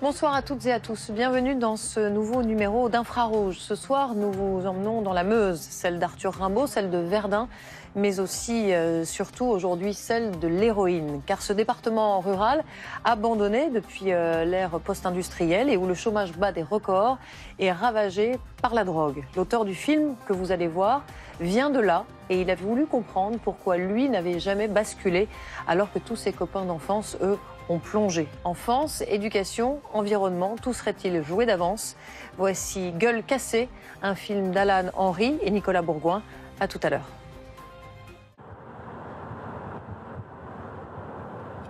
Bonsoir à toutes et à tous. Bienvenue dans ce nouveau numéro d'Infrarouge. Ce soir, nous vous emmenons dans la Meuse, celle d'Arthur Rimbaud, celle de Verdun, mais aussi, surtout aujourd'hui, celle de l'héroïne. Car ce département rural, abandonné depuis l'ère post-industrielle et où le chômage bat des records, est ravagé par la drogue. L'auteur du film que vous allez voir vient de là et il a voulu comprendre pourquoi lui n'avait jamais basculé alors que tous ses copains d'enfance, eux, ont plongé. Enfance, éducation, environnement, tout serait-il joué d'avance? Voici Gueule cassée, un film d'Alan Henry et Nicolas Bourgoin. À tout à l'heure.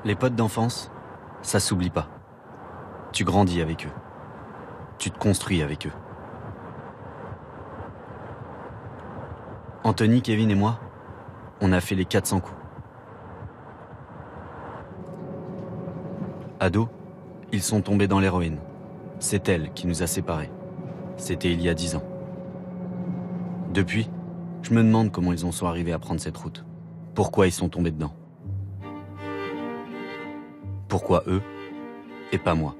Les potes d'enfance, ça s'oublie pas. Tu grandis avec eux. Tu te construis avec eux. Anthony, Kevin et moi, on a fait les 400 coups. Ados, ils sont tombés dans l'héroïne. C'est elle qui nous a séparés. C'était il y a 10 ans. Depuis, je me demande comment ils en sont arrivés à prendre cette route. Pourquoi ils sont tombés dedans. Pourquoi eux et pas moi.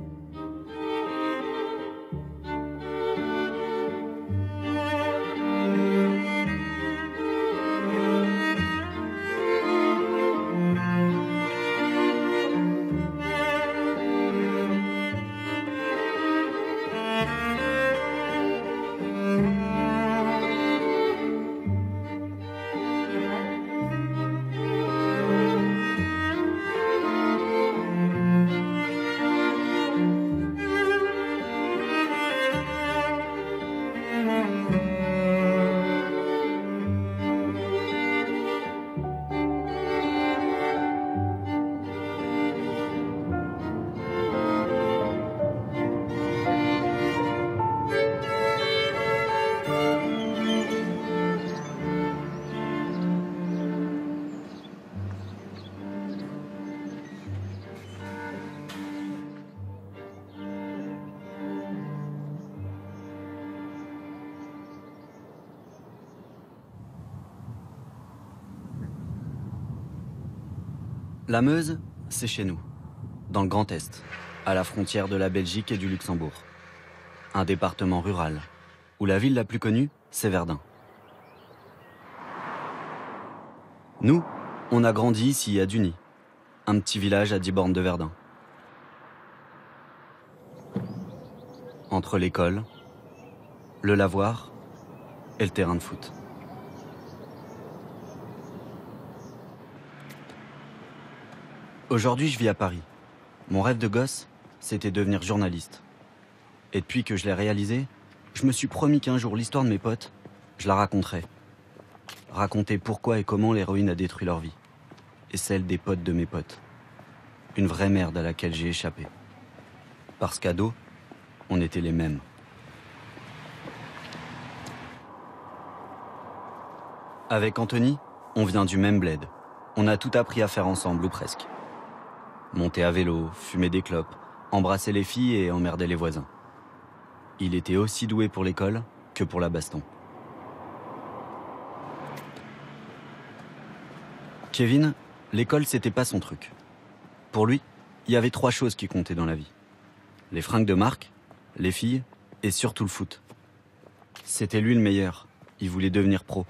La Meuse, c'est chez nous, dans le Grand Est, à la frontière de la Belgique et du Luxembourg. Un département rural, où la ville la plus connue, c'est Verdun. Nous, on a grandi ici à Duny, un petit village à 10 bornes de Verdun. Entre l'école, le lavoir et le terrain de foot. Aujourd'hui, je vis à Paris. Mon rêve de gosse, c'était devenir journaliste. Et depuis que je l'ai réalisé, je me suis promis qu'un jour, l'histoire de mes potes, je la raconterai. Raconter pourquoi et comment l'héroïne a détruit leur vie. Et celle des potes de mes potes. Une vraie merde à laquelle j'ai échappé. Parce qu'ados, on était les mêmes. Avec Anthony, on vient du même bled. On a tout appris à faire ensemble, ou presque. Monter à vélo, fumer des clopes, embrasser les filles et emmerder les voisins. Il était aussi doué pour l'école que pour la baston. Kevin, l'école c'était pas son truc. Pour lui, il y avait 3 choses qui comptaient dans la vie. Les fringues de marque, les filles et surtout le foot. C'était lui le meilleur, il voulait devenir pro.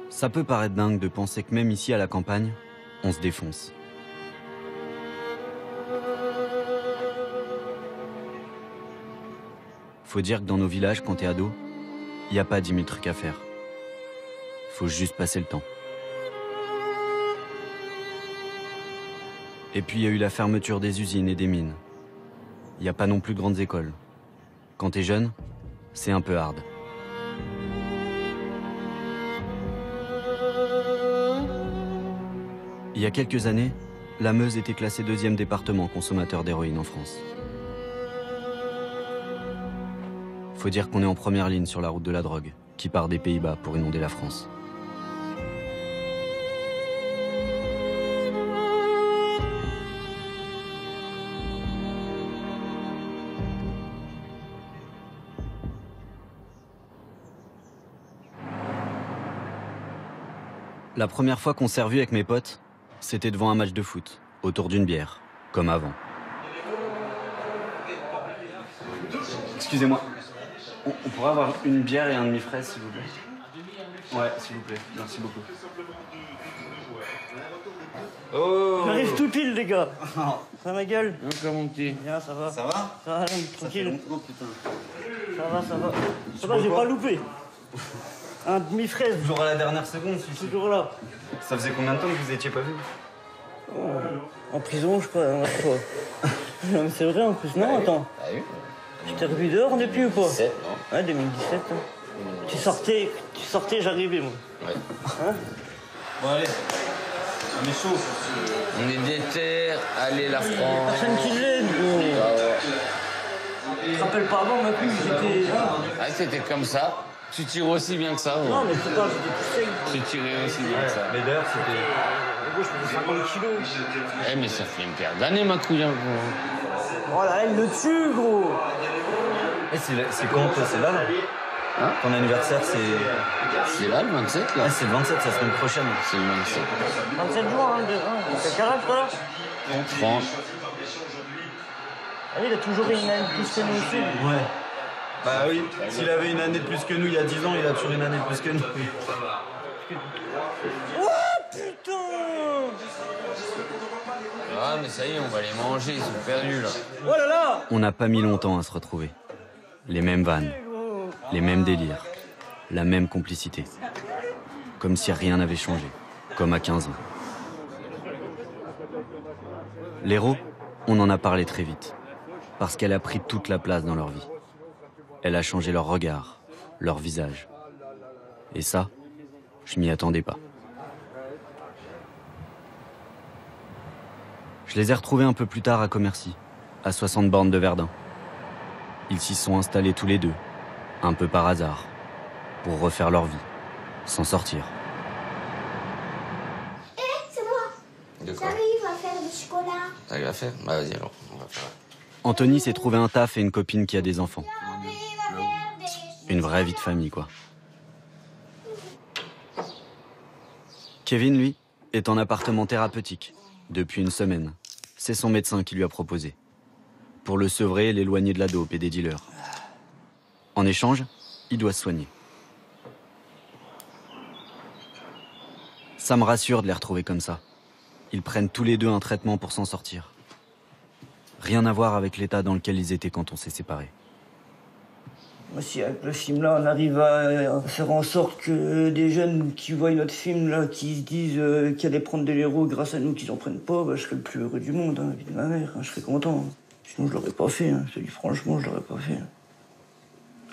Ça peut paraître dingue de penser que même ici à la campagne, on se défonce. Faut dire que dans nos villages, quand t'es ado, y a pas 10 000 trucs à faire. Faut juste passer le temps. Et puis il y a eu la fermeture des usines et des mines. Y a pas non plus de grandes écoles. Quand t'es jeune, c'est un peu hard. Il y a quelques années, la Meuse était classée 2e département consommateur d'héroïne en France. Faut dire qu'on est en première ligne sur la route de la drogue, qui part des Pays-Bas pour inonder la France. La première fois qu'on s'est revus avec mes potes, c'était devant un match de foot, autour d'une bière, comme avant. Excusez-moi, on pourrait avoir une bière et un demi-fraise, s'il vous plaît? Ouais, s'il vous plaît, merci beaucoup. Oh! J'arrive tout pile, les gars. Ça va, ma gueule? Comment mon petit? Bien, ça va. Ça va? Ça va, tranquille. Putain. Ça va, ça va. Ça va, j'ai pas loupé. Un demi-fraise. Toujours à la dernière seconde, celui-ci. Toujours là. Ça faisait combien de temps que vous étiez pas vu? En prison, je crois, la dernière fois. Non, mais c'est vrai, en plus. Non, attends. Ah oui? Tu t'es revu dehors depuis ou pas? 7, non? Ouais, 2017. Hein. Tu sortais, j'arrivais, moi. Ouais. Hein? Bon, allez. On est chaud. On est déter, allez la France. Personne qui l'aide, gros. Ah ouais. Je te rappelle pas avant, ma plus, j'étais... Ah, c'était comme ça. Tu tires aussi bien que ça. Non, mais c'est pas, j'étais plus sec. Tu tirais aussi bien que ça. Mais d'ailleurs, c'était... Gros, je faisais 50 kilos. Eh, mais ça fait une paire d'années, ma couille, hein, gros. Oh là, elle le tue, gros. C'est quand, toi? C'est là, là? Hein? Ton anniversaire, c'est... C'est là, le 27, là? Ah, c'est le 27, ça semaine prochaine. C'est le 27. 27 jours, hein, t'as quel âge, toi, là? 30. Ah oui, il a toujours une année de plus que nous aussi. Ouais. Bah oui, s'il avait une année de plus que nous il y a 10 ans, il a toujours une année de plus que nous. Oh, putain! Ah, mais ça y est, on va les manger, ils sont perdus, là. Oh là là! On n'a pas mis longtemps à se retrouver. Les mêmes vannes, les mêmes délires, la même complicité. Comme si rien n'avait changé, comme à 15 ans. L'héros, on en a parlé très vite, parce qu'elle a pris toute la place dans leur vie. Elle a changé leur regard, leur visage. Et ça, je m'y attendais pas. Je les ai retrouvés un peu plus tard à Commercy, à 60 bornes de Verdun. Ils s'y sont installés tous les deux, un peu par hasard, pour refaire leur vie, s'en sortir. C'est moi. De quoi? J'arrive à faire du chocolat. T'arrives à faire? Bah, vas-y, alors, on va faire. Anthony s'est trouvé un taf et une copine qui a des enfants. J'arrive à faire des... Une vraie vie de famille, quoi. Kevin, lui, est en appartement thérapeutique, depuis une semaine. C'est son médecin qui lui a proposé. Pour le sevrer et l'éloigner de la dope et des dealers. En échange, il doit se soigner. Ça me rassure de les retrouver comme ça. Ils prennent tous les deux un traitement pour s'en sortir. Rien à voir avec l'état dans lequel ils étaient quand on s'est séparés. Moi, si avec le film là, on arrive à faire en sorte que des jeunes qui voient notre film là, qui se disent qu'ils allaient prendre de l'héros grâce à nous, qu'ils en prennent pas, bah, je serais le plus heureux du monde, hein, vie de ma mère, hein, je serais content. Hein. Sinon, je l'aurais pas fait, hein, je te dis franchement, je l'aurais pas fait.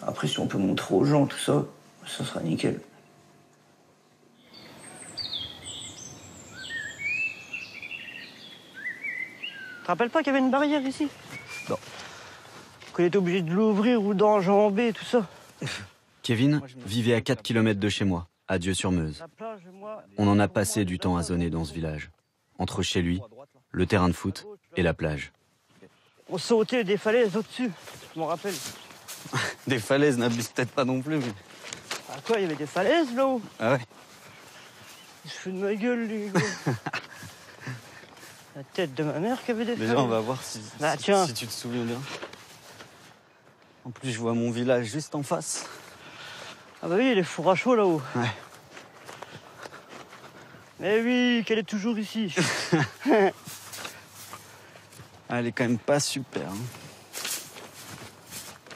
Après, si on peut montrer aux gens tout ça, ça sera nickel. Tu te rappelles pas qu'il y avait une barrière ici? Non. Qu'on était obligé de l'ouvrir ou d'enjamber, tout ça. Kevin vivait à 4 km de chez moi, à Dieu-sur-Meuse. La plage, moi... On en a passé du temps à zoner dans ce village. Entre chez lui, le terrain de foot et la plage. On sautait des falaises au-dessus, je m'en rappelle. Des falaises, n'abuse peut-être pas non plus. Mais... Ah quoi, il y avait des falaises là-haut? Ah ouais? Il se fout de ma gueule, lui, gros. La tête de ma mère qui avait des falaises. Déjà, on va voir si tu te souviens bien. En plus, je vois mon village juste en face. Ah bah oui, il y a les fours à chaud là-haut. Ouais. Mais oui, qu'elle est toujours ici. Elle est quand même pas super. Hein.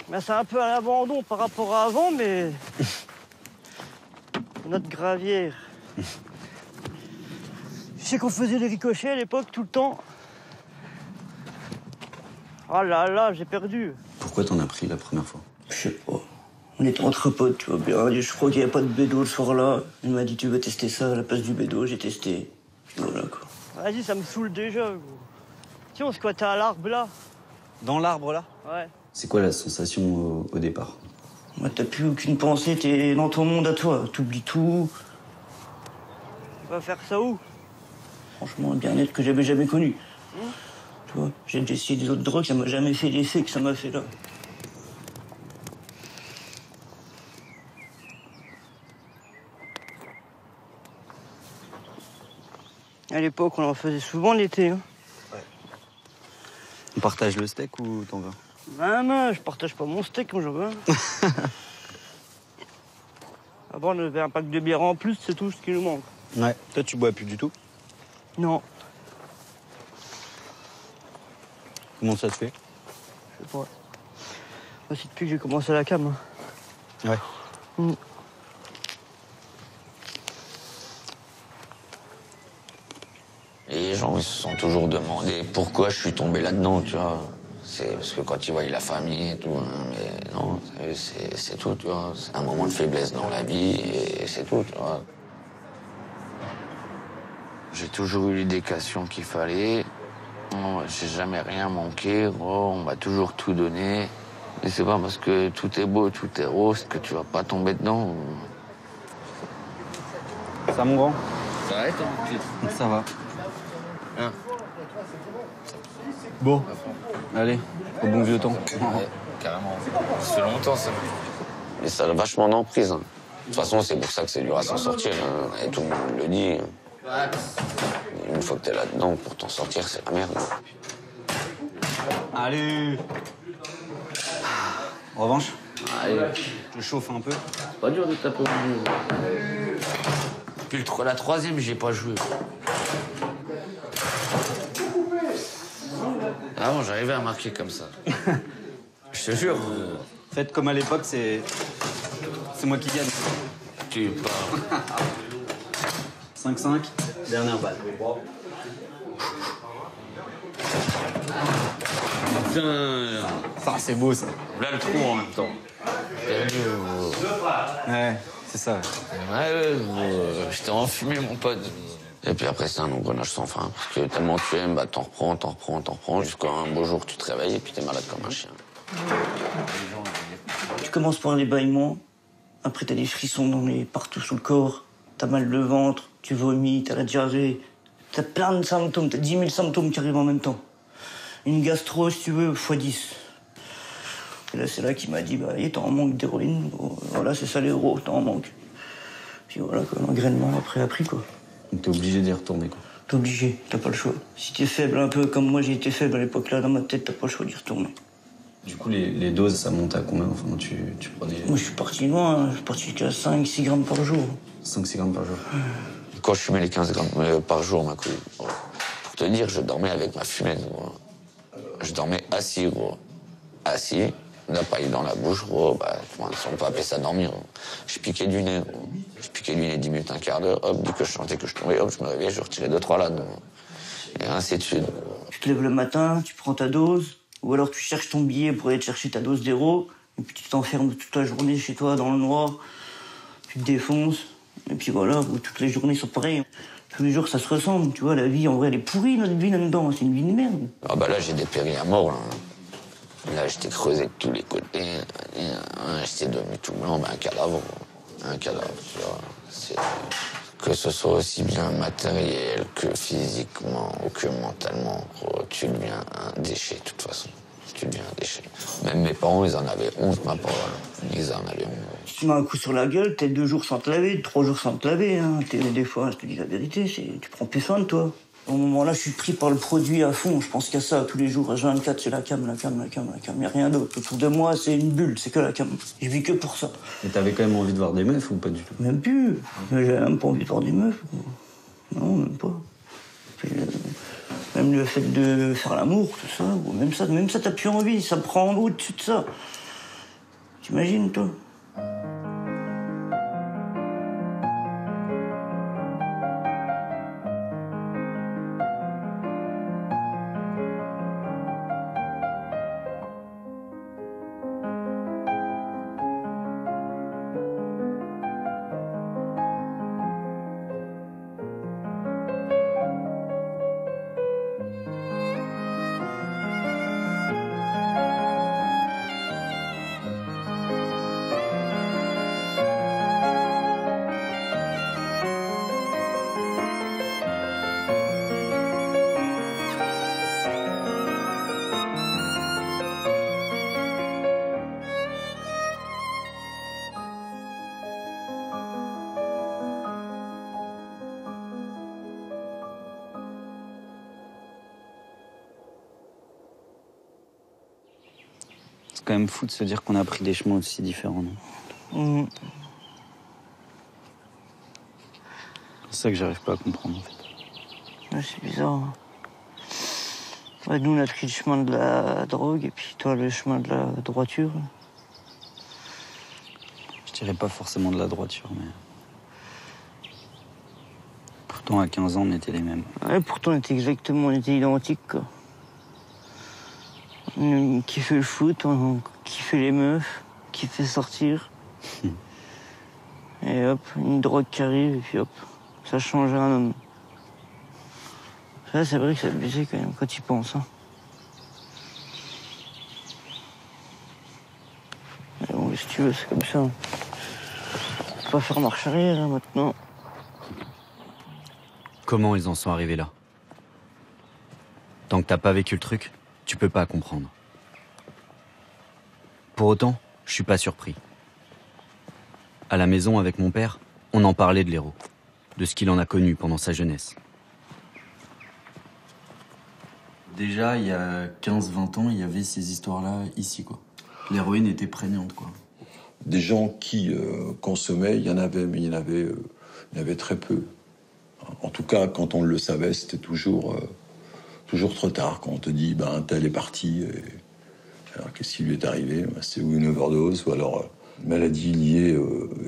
Ben, c'est un peu à l'abandon par rapport à avant, mais... Notre gravière. Je sais qu'on faisait les ricochets à l'époque, tout le temps. Oh là là, j'ai perdu. Pourquoi t'en as pris la première fois? Je sais pas. On était entre potes, tu vois bien. Je crois qu'il n'y avait pas de bédo le soir-là. Il m'a dit, tu veux tester ça à la place du bédo? J'ai testé. Puis voilà, quoi. Vas-y, ça me saoule déjà, gros. Tiens, on squattait à l'arbre, là. Dans l'arbre, là? Ouais. C'est quoi la sensation au départ? Moi, t'as plus aucune pensée, t'es dans ton monde à toi. T'oublies tout. Tu vas faire ça où? Franchement, un bien-être que j'avais jamais connu. Tu vois, j'ai déjà essayé des autres drogues, ça m'a jamais fait l'effet que ça m'a fait là. À l'époque, on en faisait souvent l'été. Hein. On partage le steak ou t'en veux? Non, je partage pas mon steak quand j'en veux. Avant, on avait un pack de bière en plus, c'est tout ce qui nous manque. Ouais. Toi, tu bois plus du tout? Non, Comment ça te fait? je sais pas. Moi, c'est depuis que j'ai commencé la cam. Hein. Ouais. Mm. Et les gens, ils se sont toujours demandé pourquoi je suis tombé là-dedans, tu vois. C'est parce que quand ils voient la famille et tout, hein, mais non, c'est tout, tu vois. C'est un moment de faiblesse dans la vie et c'est tout, tu vois. J'ai toujours eu l'éducation qu'il fallait. Non, j'ai jamais rien manqué, gros. On m'a toujours tout donné. Et c'est pas parce que tout est beau, tout est rose que tu vas pas tomber dedans. Ça, mon grand? Ça va, tranquille. Ça va. Hein? Bon. Allez, au bon vieux temps. Ouais, carrément. Ça fait longtemps, ça. Mais ça a vachement d'emprise. Hein. De toute façon, c'est pour ça que c'est dur à s'en sortir. Hein. Et tout le monde le dit. Une fois que t'es là-dedans, pour t'en sortir, c'est la merde. Allez. En revanche, Allez. je chauffe un peu. C'est pas dur de taper au milieu. Puis la troisième, j'ai pas joué. Avant, j'arrivais à marquer comme ça. Je te jure. Faites comme à l'époque, c'est moi qui gagne. Tu parles. 5-5, dernière balle. Putain. Ça, c'est beau, ça. Là, le trou en même temps. Perdu. Ouais, c'est ça. Ouais, j'étais enfumé, mon pote. Et puis après, c'est un engrenage sans fin. Parce que tellement tu aimes, bah, t'en reprends, jusqu'à un beau jour, tu te réveilles et puis t'es malade comme un chien. Tu commences par les bâillements, après t'as des frissons partout sur le corps, t'as mal de ventre, tu vomis, t'as la diarrhée, t'as plein de symptômes, t'as 10 000 symptômes qui arrivent en même temps. Une gastro, si tu veux, x10. Et là, c'est là qu'il m'a dit, bah, t'es en manque d'héroïne, voilà, c'est ça les héros, t'es en manque. Puis voilà, quoi, l'engrainement après a pris, quoi. Donc t'es obligé d'y retourner, quoi. T'es obligé, t'as pas le choix. Si t'es faible, un peu comme moi j'ai été faible à l'époque, là, dans ma tête, t'as pas le choix d'y retourner. Du coup, les doses, ça monte à combien? Enfin, tu prenais Moi, je suis parti loin, hein. Je suis parti jusqu'à 5-6 grammes par jour. 5-6 grammes par jour. Quand je fumais les 15 grammes par jour, ma couille, gros. Pour te dire, je dormais avec ma fumette, gros. Je dormais assis, gros. Assis, la paille dans la bouche, gros. Bah, on peut appeler ça dormir, gros. Je piquais du nez, gros. Je piquais du nez 10 minutes, un quart d'heure. Hop, dès que je sentais que je tombais, hop, je me réveillais, je retirais 2-3 lattes, gros. Et ainsi de suite, gros. Tu te lèves le matin, tu prends ta dose, ou alors tu cherches ton billet pour aller te chercher ta dose d'héros, et puis tu t'enfermes toute la journée chez toi dans le noir, tu te défonces, et puis voilà, toutes les journées sont pareilles. Tous les jours ça se ressemble, tu vois, la vie en vrai elle est pourrie, notre vie là-dedans, c'est une vie de merde. Ah bah là, j'ai dépéri à mort, là. Là, j'étais creusé de tous les côtés. J'étais devenu tout blanc, bah, un cadavre. Un cadavre, tu vois. Que ce soit aussi bien matériel que physiquement ou que mentalement, gros, tu deviens un déchet, de toute façon. Tu deviens un déchet. Même mes parents, ils en avaient honte, ma parole. Ils en avaient honte. Si tu mets un coup sur la gueule, t'es 2 jours sans te laver, 3 jours sans te laver. Hein. Des fois, je te dis la vérité, tu prends plus soin de toi. Au moment-là, je suis pris par le produit à fond. Je pense qu'il y a ça tous les jours. H24, c'est la cam. Il n'y a rien d'autre. Autour de moi, c'est une bulle, c'est que la cam. Je vis que pour ça. Et t'avais quand même envie de voir des meufs ou pas du tout? Même plus. J'avais même pas envie de voir des meufs. Non, même pas. Puis, même le fait de faire l'amour, tout ça, ou même ça, t'as plus envie. Ça prend au-dessus de ça. T'imagines, toi? quand même fou de se dire qu'on a pris des chemins aussi différents, non? C'est ça que j'arrive pas à comprendre, en fait. Ouais, c'est bizarre. Ouais, nous, on a pris le chemin de la drogue, et puis toi, le chemin de la droiture. Je dirais pas forcément de la droiture, mais... Pourtant, à 15 ans, on était les mêmes. Ouais, pourtant, on était identiques, quoi. On kiffait le foot, on kiffait les meufs, on kiffait sortir. Et hop, une drogue qui arrive, et puis hop, ça change un homme. Ça, c'est vrai que c'est abusé quand même, quand tu y penses. Hein. Mais bon, si tu veux, c'est comme ça. On peut pas faire marche arrière, hein, maintenant. Comment ils en sont arrivés là? Tant que t'as pas vécu le truc, tu peux pas comprendre. Pour autant, je suis pas surpris. À la maison, avec mon père, on en parlait de l'héros, de ce qu'il en a connu pendant sa jeunesse. Déjà, il y a 15-20 ans, il y avait ces histoires-là ici, quoi. L'héroïne était prégnante, quoi. Des gens qui consommaient, il y en avait, mais il y en avait très peu. En tout cas, quand on le savait, c'était toujours trop tard. Quand on te dit, ben, tel est parti, et... alors qu'est-ce qui lui est arrivé? Ben, c'est ou une overdose, ou alors maladie liée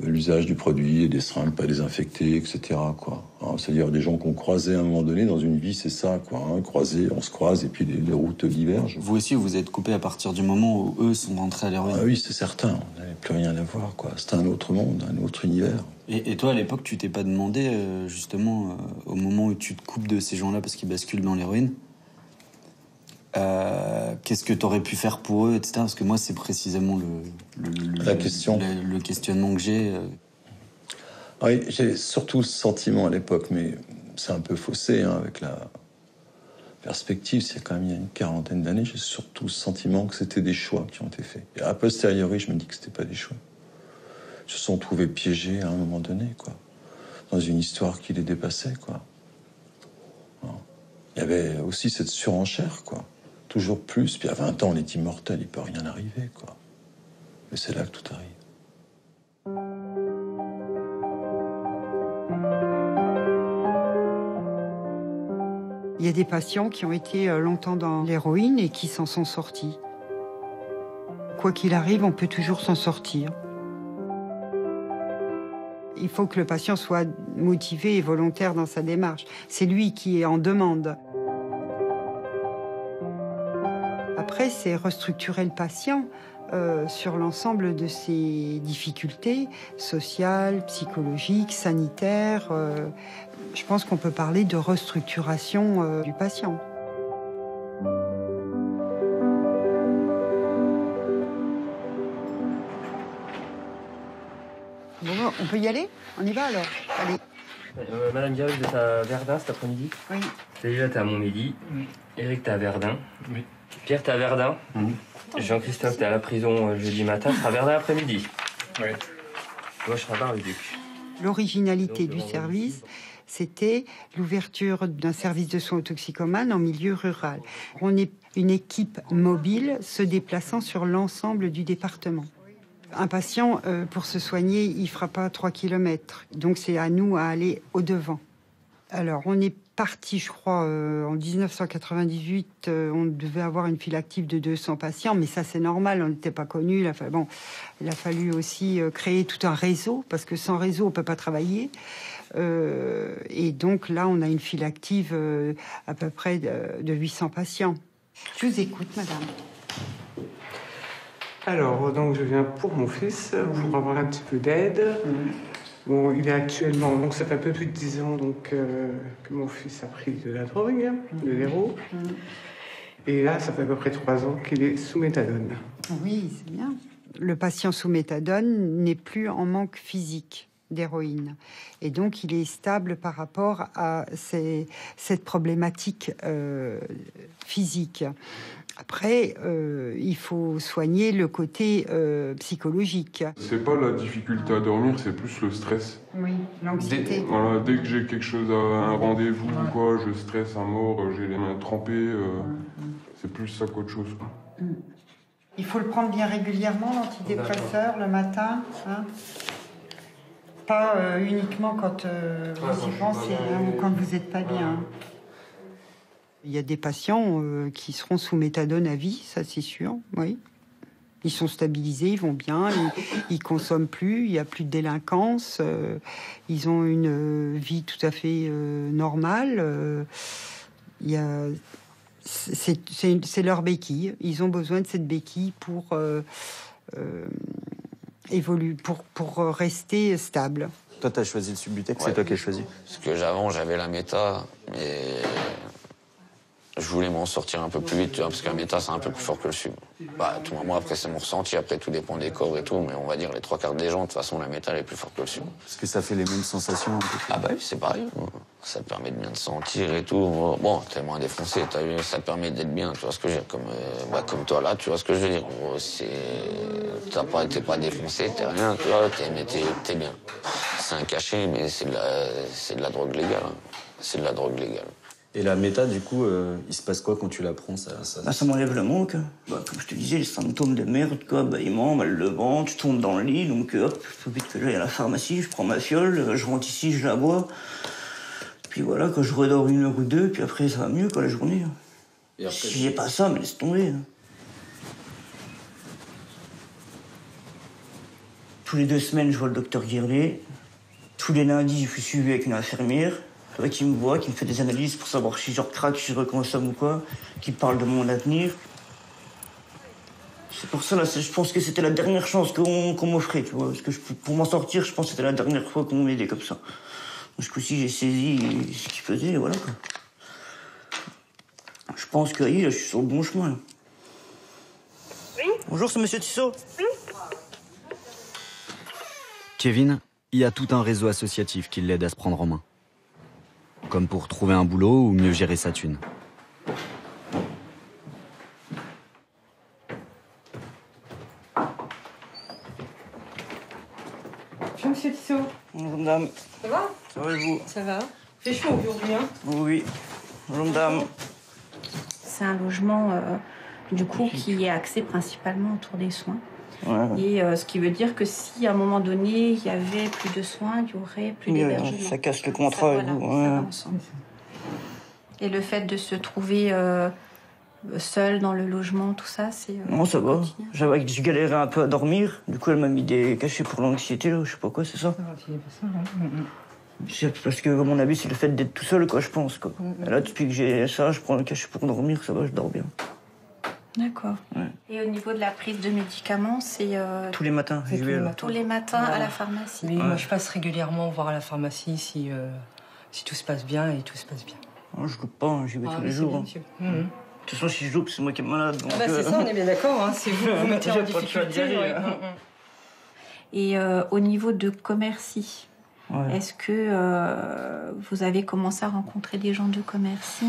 à l'usage du produit, et des seringues pas désinfectées, etc. Quoi. Hein, c'est-à-dire des gens qu'on croisait à un moment donné dans une vie, c'est ça, quoi. Hein, croiser, on se croise, et puis les routes divergent. Vous aussi, vous êtes coupé à partir du moment où eux sont rentrés à l'héroïne? Ah oui, c'est certain. On n'avait plus rien à voir, quoi. C'était un autre monde, un autre univers. Et toi, à l'époque, tu t'es pas demandé, justement, au moment où tu te coupes de ces gens-là parce qu'ils basculent dans l'héroïne, qu'est-ce que t'aurais pu faire pour eux, etc. Parce que moi, c'est précisément la question. Le questionnement que j'ai. Oui, j'ai surtout le sentiment à l'époque, mais c'est un peu faussé hein, avec la perspective. C'est quand même il y a une quarantaine d'années, j'ai surtout le sentiment que c'était des choix qui ont été faits. Et a posteriori, je me dis que c'était pas des choix. Ils se sont trouvés piégés à un moment donné, quoi, dans une histoire qui les dépassait, quoi. Il y avait aussi cette surenchère, quoi. Toujours plus. Puis à 20 ans, on est immortel, il peut rien arriver, quoi. Mais c'est là que tout arrive. Il y a des patients qui ont été longtemps dans l'héroïne et qui s'en sont sortis. Quoi qu'il arrive, on peut toujours s'en sortir. Il faut que le patient soit motivé et volontaire dans sa démarche. C'est lui qui est en demande. Après, c'est restructurer le patient sur l'ensemble de ses difficultés sociales, psychologiques, sanitaires. Je pense qu'on peut parler de restructuration du patient. Bon, on peut y aller? On y va alors? Allez. Madame Garus, vous êtes à Verdun cet après-midi? Oui. Déjà, t'es à Montmédy. Eric, t'es à Verdun. Oui. Pierre, t'es à Verdun. Jean-Christophe, t'es à la prison jeudi matin. Tu seras à Verdun après-midi. Oui. Moi, je serai à Bar-le-Duc. L'originalité du service, c'était l'ouverture d'un service de soins aux toxicomanes en milieu rural. On est une équipe mobile se déplaçant sur l'ensemble du département. Un patient, pour se soigner, il ne fera pas 3 km. Donc c'est à nous à aller au-devant. Alors, on est parti, je crois, en 1998, on devait avoir une file active de 200 patients, mais ça c'est normal, on n'était pas connus. Il a fallu aussi créer tout un réseau, parce que sans réseau, on ne peut pas travailler. Et donc là, on a une file active à peu près de 800 patients. Je vous écoute, madame. Alors, donc je viens pour mon fils, pour avoir un petit peu d'aide. Bon, il est actuellement, donc ça fait un peu plus de 10 ans donc, que mon fils a pris de la drogue, de l'héros. Et là, ça fait à peu près 3 ans qu'il est sous méthadone. Oui, c'est bien. Le patient sous méthadone n'est plus en manque physique d'héroïne. Et donc, il est stable par rapport à cette problématique physique. Après, il faut soigner le côté psychologique. C'est pas la difficulté à dormir, c'est plus le stress. Oui, l'anxiété. Voilà, dès que j'ai quelque chose, un rendez-vous ou quoi, je stresse à mort, j'ai les mains trempées. C'est plus ça qu'autre chose. Il faut le prendre bien régulièrement, l'antidépresseur, le matin. Hein. Pas uniquement quand vous y pensez ou quand vous n'êtes pas bien. Il y a des patients qui seront sous méthadone à vie, ça c'est sûr, oui. Ils sont stabilisés, ils vont bien, ils consomment plus, il n'y a plus de délinquance, ils ont une vie tout à fait normale. C'est leur béquille. Ils ont besoin de cette béquille pour évoluer, pour rester stable. Toi, t'as choisi le Subutex, c'est toi qui as choisi. Parce que avant, j'avais la méta, mais je voulais m'en sortir un peu plus vite, tu vois, parce qu'un méta, c'est un peu plus fort que le sub. Bah, tout moi, après, c'est mon ressenti. Après, tout dépend des corps et tout, mais on va dire les 3/4 des gens, de toute façon, la méta, elle est plus forte que le sub. Parce que ça fait les mêmes sensations un peu. Ah bah oui, c'est pareil. Ça te permet de bien te sentir et tout. Bon, t'es moins défoncé, t'as vu, ça te permet d'être bien, tu vois ce que je veux dire. Comme toi là, tu vois ce que je veux dire. En gros, t'es pas défoncé, t'es rien, tu vois, t'es bien. C'est un cachet, mais c'est de la drogue légale. Hein. C'est de la drogue légale. Et la méta, du coup, il se passe quoi quand tu la prends ça m'enlève le manque. Bah, comme je te disais, les symptômes de merde, quoi, bâillement, mal de ventre, je tombe dans le lit, donc hop, il faut vite que j'aille à la pharmacie, je prends ma fiole, je rentre ici, je la bois. Puis voilà, quand je redors 1 heure ou 2, puis après ça va mieux, quoi, la journée. Et après, si j'ai pas ça, mais laisse tomber. Tous les 2 semaines, je vois le docteur Guirlet. Tous les lundis, je suis suivi avec une infirmière. Qui me voit, qui me fait des analyses pour savoir si je craque, si je reconsomme ou quoi, qui parle de mon avenir. C'est pour ça, là, je pense que c'était la dernière chance qu'on m'offrait, tu vois. Parce que pour m'en sortir, je pense que c'était la dernière fois qu'on m'aidait comme ça. Donc, ce coup-ci, j'ai saisi ce qu'il faisait, et voilà, quoi. Je pense que, là, je suis sur le bon chemin, là. Oui. Bonjour, c'est monsieur Tissot. Oui. Kevin, il y a tout un réseau associatif qui l'aide à se prendre en main. Comme pour trouver un boulot ou mieux gérer sa thune. Bonjour, monsieur Tissot. Bonjour, madame. Ça va? Ça va et vous? Ça va. C'est chaud aujourd'hui, hein? Oui. Bonjour, madame. C'est un logement, du coup, qui est axé principalement autour des soins. Ouais. Et ce qui veut dire que si à un moment donné il y avait plus de soins, il y aurait plus d'hébergement. Ça casse le contrat et tout. Ça va ensemble. Et le fait de se trouver seul dans le logement, tout ça, c'est... non, ça va. Je galérais un peu à dormir. Du coup, elle m'a mis des cachets pour l'anxiété, là. Je sais pas quoi, c'est ça. Parce que, à mon avis, c'est le fait d'être tout seul, quoi, je pense, quoi. Et là, depuis que j'ai ça, je prends le cachet pour dormir, ça va, je dors bien. D'accord. Ouais. Et au niveau de la prise de médicaments, c'est... Tous les matins, j'y vais. Tous les matins à la pharmacie. Oui, moi je passe régulièrement voir à la pharmacie si tout se passe bien et tout se passe bien. Oh, je loupe pas, hein, j'y vais tous les jours. Bien, De toute façon, si je loupe, c'est moi qui est malade. Donc, c'est ça, on est bien d'accord, hein, c'est vous qui vous mettez en difficulté. Et au niveau de Commercy, est-ce que vous avez commencé à rencontrer des gens de Commercy?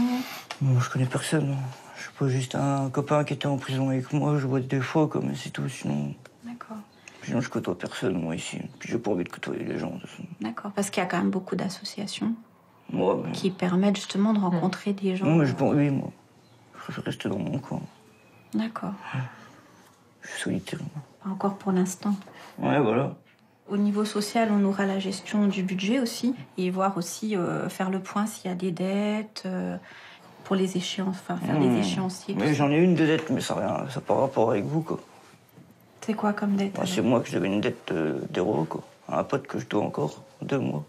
Moi, je connais personne. Je suis pas juste un copain qui était en prison avec moi, je vois des fois, quoi, mais c'est tout, sinon... D'accord. Sinon, je côtoie personne, moi, ici. Puis j'ai pas envie de côtoyer les gens, de toute façon. D'accord, parce qu'il y a quand même beaucoup d'associations mais... qui permettent justement de rencontrer des gens. Non, mais j'ai pas envie, moi. Je préfère rester dans mon coin. D'accord. Je suis solitaire, moi. Pas encore pour l'instant. Ouais, voilà. Au niveau social, on aura la gestion du budget aussi, et voir aussi, faire le point s'il y a des dettes... pour les échéances, enfin faire les échéanciers. Mais j'en ai une de dette, mais ça n'a pas rapport avec vous, quoi. C'est quoi comme dette? C'est moi que j'avais une dette d'euros, quoi. À un pote que je dois encore 2 mois.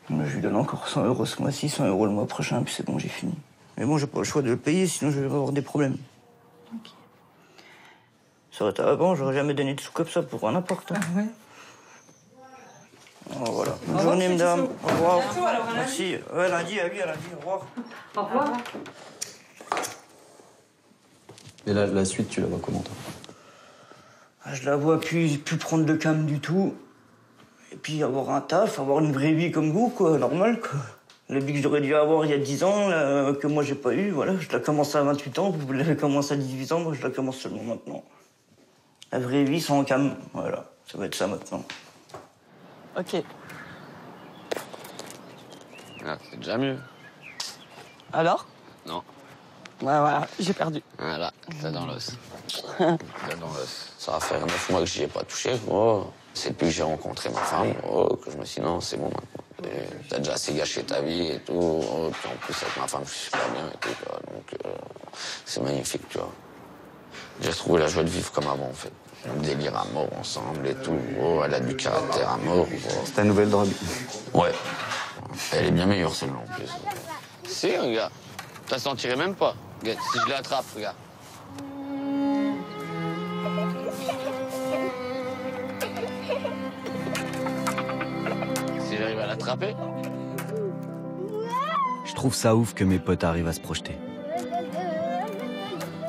Mais je lui donne encore 100 € ce mois-ci, 100 € le mois prochain, puis c'est bon, j'ai fini. Mais bon, j'ai pas le choix de le payer, sinon je vais avoir des problèmes. Ok. Ça aurait été avant, j'aurais jamais donné de sous comme ça pour n'importe. Ah ouais. Oh, voilà. Bonne journée, madame. Au revoir. Bientôt, alors, à merci. Ouais, lundi, à lundi. Au revoir. Au revoir. Et la suite, tu la vois comment, toi? Je la vois plus prendre de cam du tout. Et puis avoir un taf, avoir une vraie vie comme vous, quoi, normal, quoi. La vie que j'aurais dû avoir il y a 10 ans, que moi j'ai pas eu, voilà. Je l'ai commencé à 28 ans, vous l'avez commencé à 18 ans, moi je la commence seulement maintenant. La vraie vie sans cam, voilà. Ça va être ça maintenant. Ok. Là, c'est déjà mieux. Alors? Non. Ouais, voilà, j'ai perdu. Voilà, t'as dans l'os. T'as dans l'os. Ça va faire 9 mois que j'y ai pas touché. Oh. C'est depuis que j'ai rencontré ma femme que je me suis dit non, c'est bon maintenant. T'as déjà assez gâché ta vie et tout. Puis en plus, avec ma femme, je suis super bien et tout. Quoi. Donc, c'est magnifique, tu vois. J'ai retrouvé la joie de vivre comme avant, en fait. On délire à mort ensemble et tout. Oh, elle a du caractère à mort. Oh. C'est ta nouvelle drogue? Ouais. Elle est bien meilleure, celle-là, en plus. Si, regarde. T'en sentirais même pas. Regarde, si je l'attrape, regarde. Si j'arrive à l'attraper. Je trouve ça ouf que mes potes arrivent à se projeter.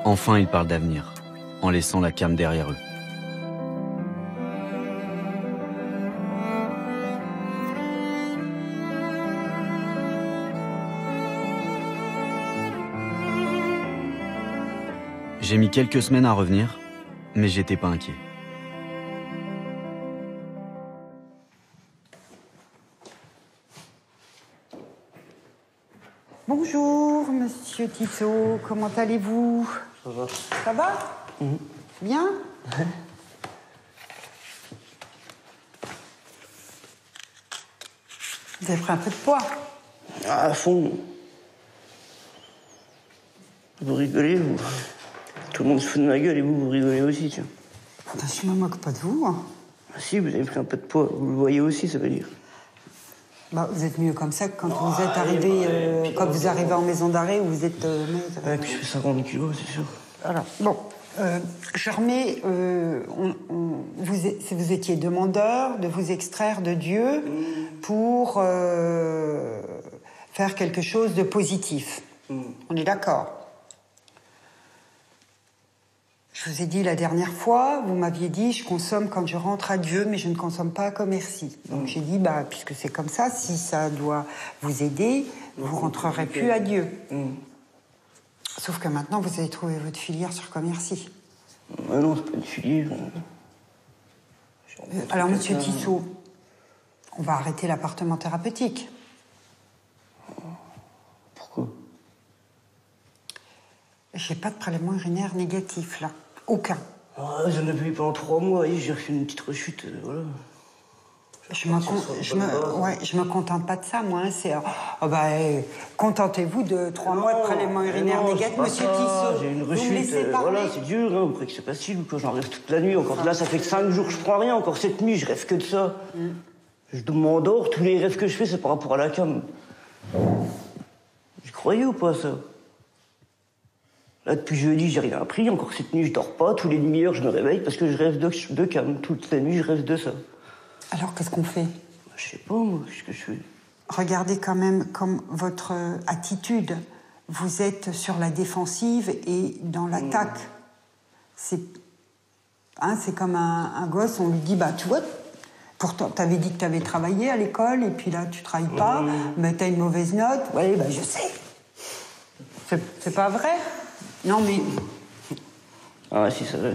Enfin, ils parlent d'avenir, en laissant la cam derrière eux. J'ai mis quelques semaines à revenir, mais j'étais pas inquiet. Bonjour, monsieur Tissot, comment allez-vous? Ça va. Ça va? Bien? Vous avez pris un peu de poids? À fond. Vous rigolez, vous. Tout le monde se fout de ma gueule et vous rigolez aussi, tiens. Attends, je me moque pas de vous. Hein. Ah si, vous avez pris un peu de poids. Vous le voyez aussi, ça veut dire. Bah, vous êtes mieux comme ça que quand vous êtes arrivé, quand vous arrivez en maison d'arrêt où vous êtes maigre. Ouais, puis je fais 50 kilos, c'est sûr. Voilà. Bon, je remets. Vous étiez demandeur de vous extraire de Dieu pour faire quelque chose de positif. On est d'accord? Je vous ai dit la dernière fois, vous m'aviez dit, je consomme quand je rentre à Dieu, mais je ne consomme pas à commercie. Donc j'ai dit, bah, puisque c'est comme ça, si ça doit vous aider, vous rentrerez plus à Dieu. Sauf que maintenant, vous avez trouvé votre filière sur commercie. Ah non, c'est pas une filière. Alors, monsieur Tissot, on va arrêter l'appartement thérapeutique. Pourquoi? J'ai pas de prélèvement urinaire négatif, là. Aucun. J'en avais eu pendant 3 mois et j'ai refait une petite rechute, voilà. Je me contente pas de ça, moi. Hein, c'est, contentez-vous de 3 mois de prélèvement urinaire négatif, monsieur Tissot. J'ai une Vous me rechute, laissez parler. voilà, c'est dur, hein, vous croyez que c'est facile ou quoi? J'en rêve toute la nuit, encore là, ça fait que 5 jours que je prends rien, encore cette nuit, je rêve que de ça. Je m'endors, tous les rêves que je fais, c'est par rapport à la cam. Vous croyez ou pas, ça? Là, depuis jeudi, j'ai rien appris. Encore cette nuit, je dors pas. Tous les demi-heures, je me réveille parce que je rêve de cam. Toute la nuit, je rêve de ça. Alors, qu'est-ce qu'on fait? Je sais pas, moi. Qu'est-ce que je fais? Regardez quand même comme votre attitude. Vous êtes sur la défensive et dans l'attaque. C'est comme un gosse, on lui dit, bah, tu vois, pourtant, t'avais dit que t'avais travaillé à l'école et puis là, tu travailles pas, mais t'as une mauvaise note. Oui, bah, je sais. C'est pas vrai? Non, mais... Ah, si, ça va.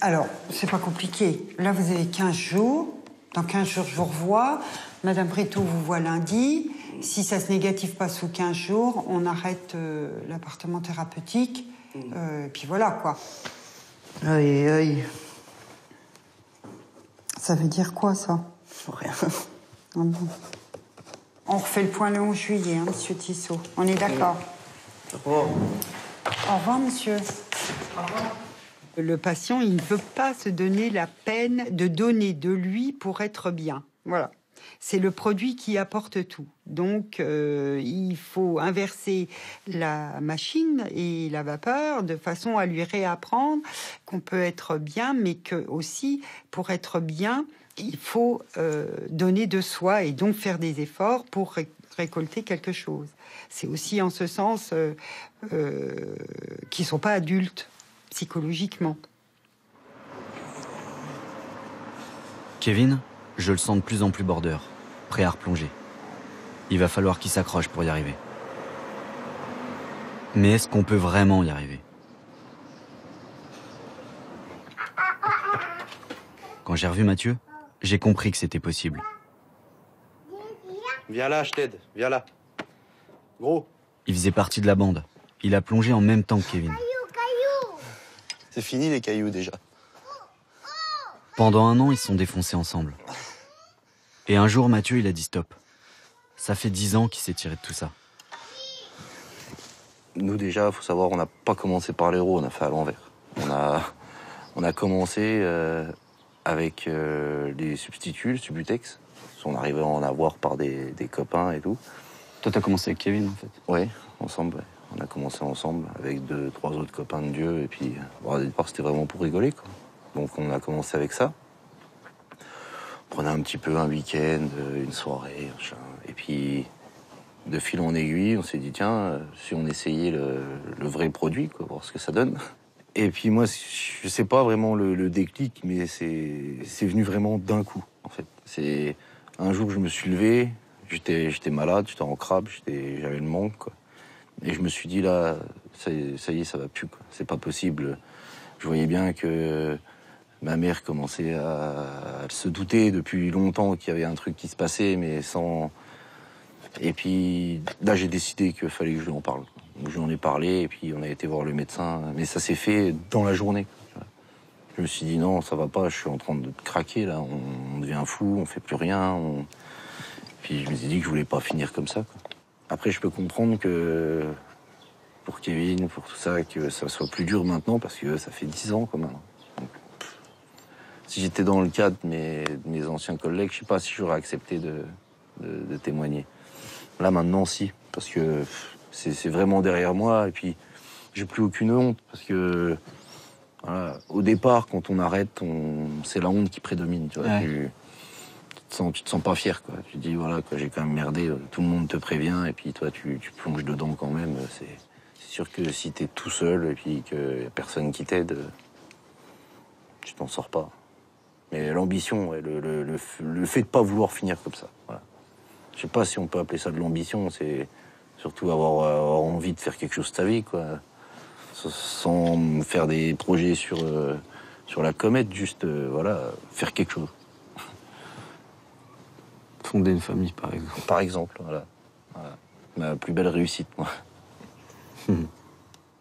Alors, c'est pas compliqué. Là, vous avez 15 jours. Dans 15 jours, je vous revois. Madame Préto vous voit lundi. Si ça se négative pas sous 15 jours, on arrête l'appartement thérapeutique. Puis voilà, quoi. Aïe, aïe. Ça veut dire quoi, ça? Rien. Ah bon. On refait le point le 11 juillet, hein, monsieur Tissot. On est d'accord? Au revoir. Au revoir, monsieur. Au revoir. Le patient, il ne veut pas se donner la peine de donner de lui pour être bien. Voilà. C'est le produit qui apporte tout. Donc, il faut inverser la machine et la vapeur de façon à lui réapprendre qu'on peut être bien, mais que aussi, pour être bien, il faut donner de soi et donc faire des efforts pour récolter quelque chose. C'est aussi en ce sens qu'ils ne sont pas adultes psychologiquement. Kevin, je le sens de plus en plus border, prêt à replonger. Il va falloir qu'il s'accroche pour y arriver. Mais est-ce qu'on peut vraiment y arriver? Quand j'ai revu Mathieu, j'ai compris que c'était possible. Viens là, je t'aide. Viens là. Gros. Il faisait partie de la bande. Il a plongé en même temps que Kevin. C'est fini les cailloux déjà. Pendant 1 an, ils se sont défoncés ensemble. Et un jour, Mathieu, il a dit stop. Ça fait 10 ans qu'il s'est tiré de tout ça. Nous déjà, faut savoir, on n'a pas commencé par l'héros, on a fait à l'envers. On a commencé avec les substituts, le Subutex. On arrivait à en avoir par des copains et tout. Toi, t'as commencé avec Kevin, en fait? Oui, ensemble. Ouais. On a commencé ensemble avec 2, 3 autres copains de Dieu. Et puis, bon, au départ, c'était vraiment pour rigoler, quoi. Donc, on a commencé avec ça. On prenait un petit peu un week-end, une soirée, machin. Et puis, de fil en aiguille, on s'est dit, tiens, si on essayait le vrai produit, quoi, voir ce que ça donne. Et puis moi, je sais pas vraiment le déclic, mais c'est venu vraiment d'un coup, en fait. C'est un jour, je me suis levé, j'étais malade, j'étais en crabe, j'avais le manque, quoi. Et je me suis dit, là, ça y est, ça va plus, quoi. C'est pas possible. Je voyais bien que ma mère commençait à se douter depuis longtemps qu'il y avait un truc qui se passait, mais sans... Et puis là, j'ai décidé qu'il fallait que je lui en parle. Donc, je lui en ai parlé, et puis on a été voir le médecin. Mais ça s'est fait dans la journée. Je me suis dit, non, ça va pas, je suis en train de craquer, là. On devient fou, on fait plus rien. Puis je me suis dit que je voulais pas finir comme ça, quoi. Après, je peux comprendre que pour Kevin, pour tout ça, que ça soit plus dur maintenant, parce que ça fait 10 ans, quand même. Donc, si j'étais dans le cas de mes anciens collègues, je sais pas si j'aurais accepté de témoigner. Là, maintenant, si, parce que c'est vraiment derrière moi, et puis j'ai plus aucune honte, parce que voilà, au départ, quand on arrête, c'est la honte qui prédomine, tu vois. Ouais. Tu te sens pas fier, quoi. Tu te dis, voilà, quoi, j'ai quand même merdé, tout le monde te prévient, et puis toi, tu plonges dedans quand même. C'est sûr que si t'es tout seul, et puis qu'il y a personne qui t'aide, tu t'en sors pas. Mais l'ambition, ouais, le fait de pas vouloir finir comme ça, voilà. Je sais pas si on peut appeler ça de l'ambition, c'est surtout avoir envie de faire quelque chose de ta vie, quoi. Sans faire des projets sur la comète, juste, voilà, faire quelque chose. Fonder une famille, par exemple. Par exemple, voilà. Ma plus belle réussite, moi.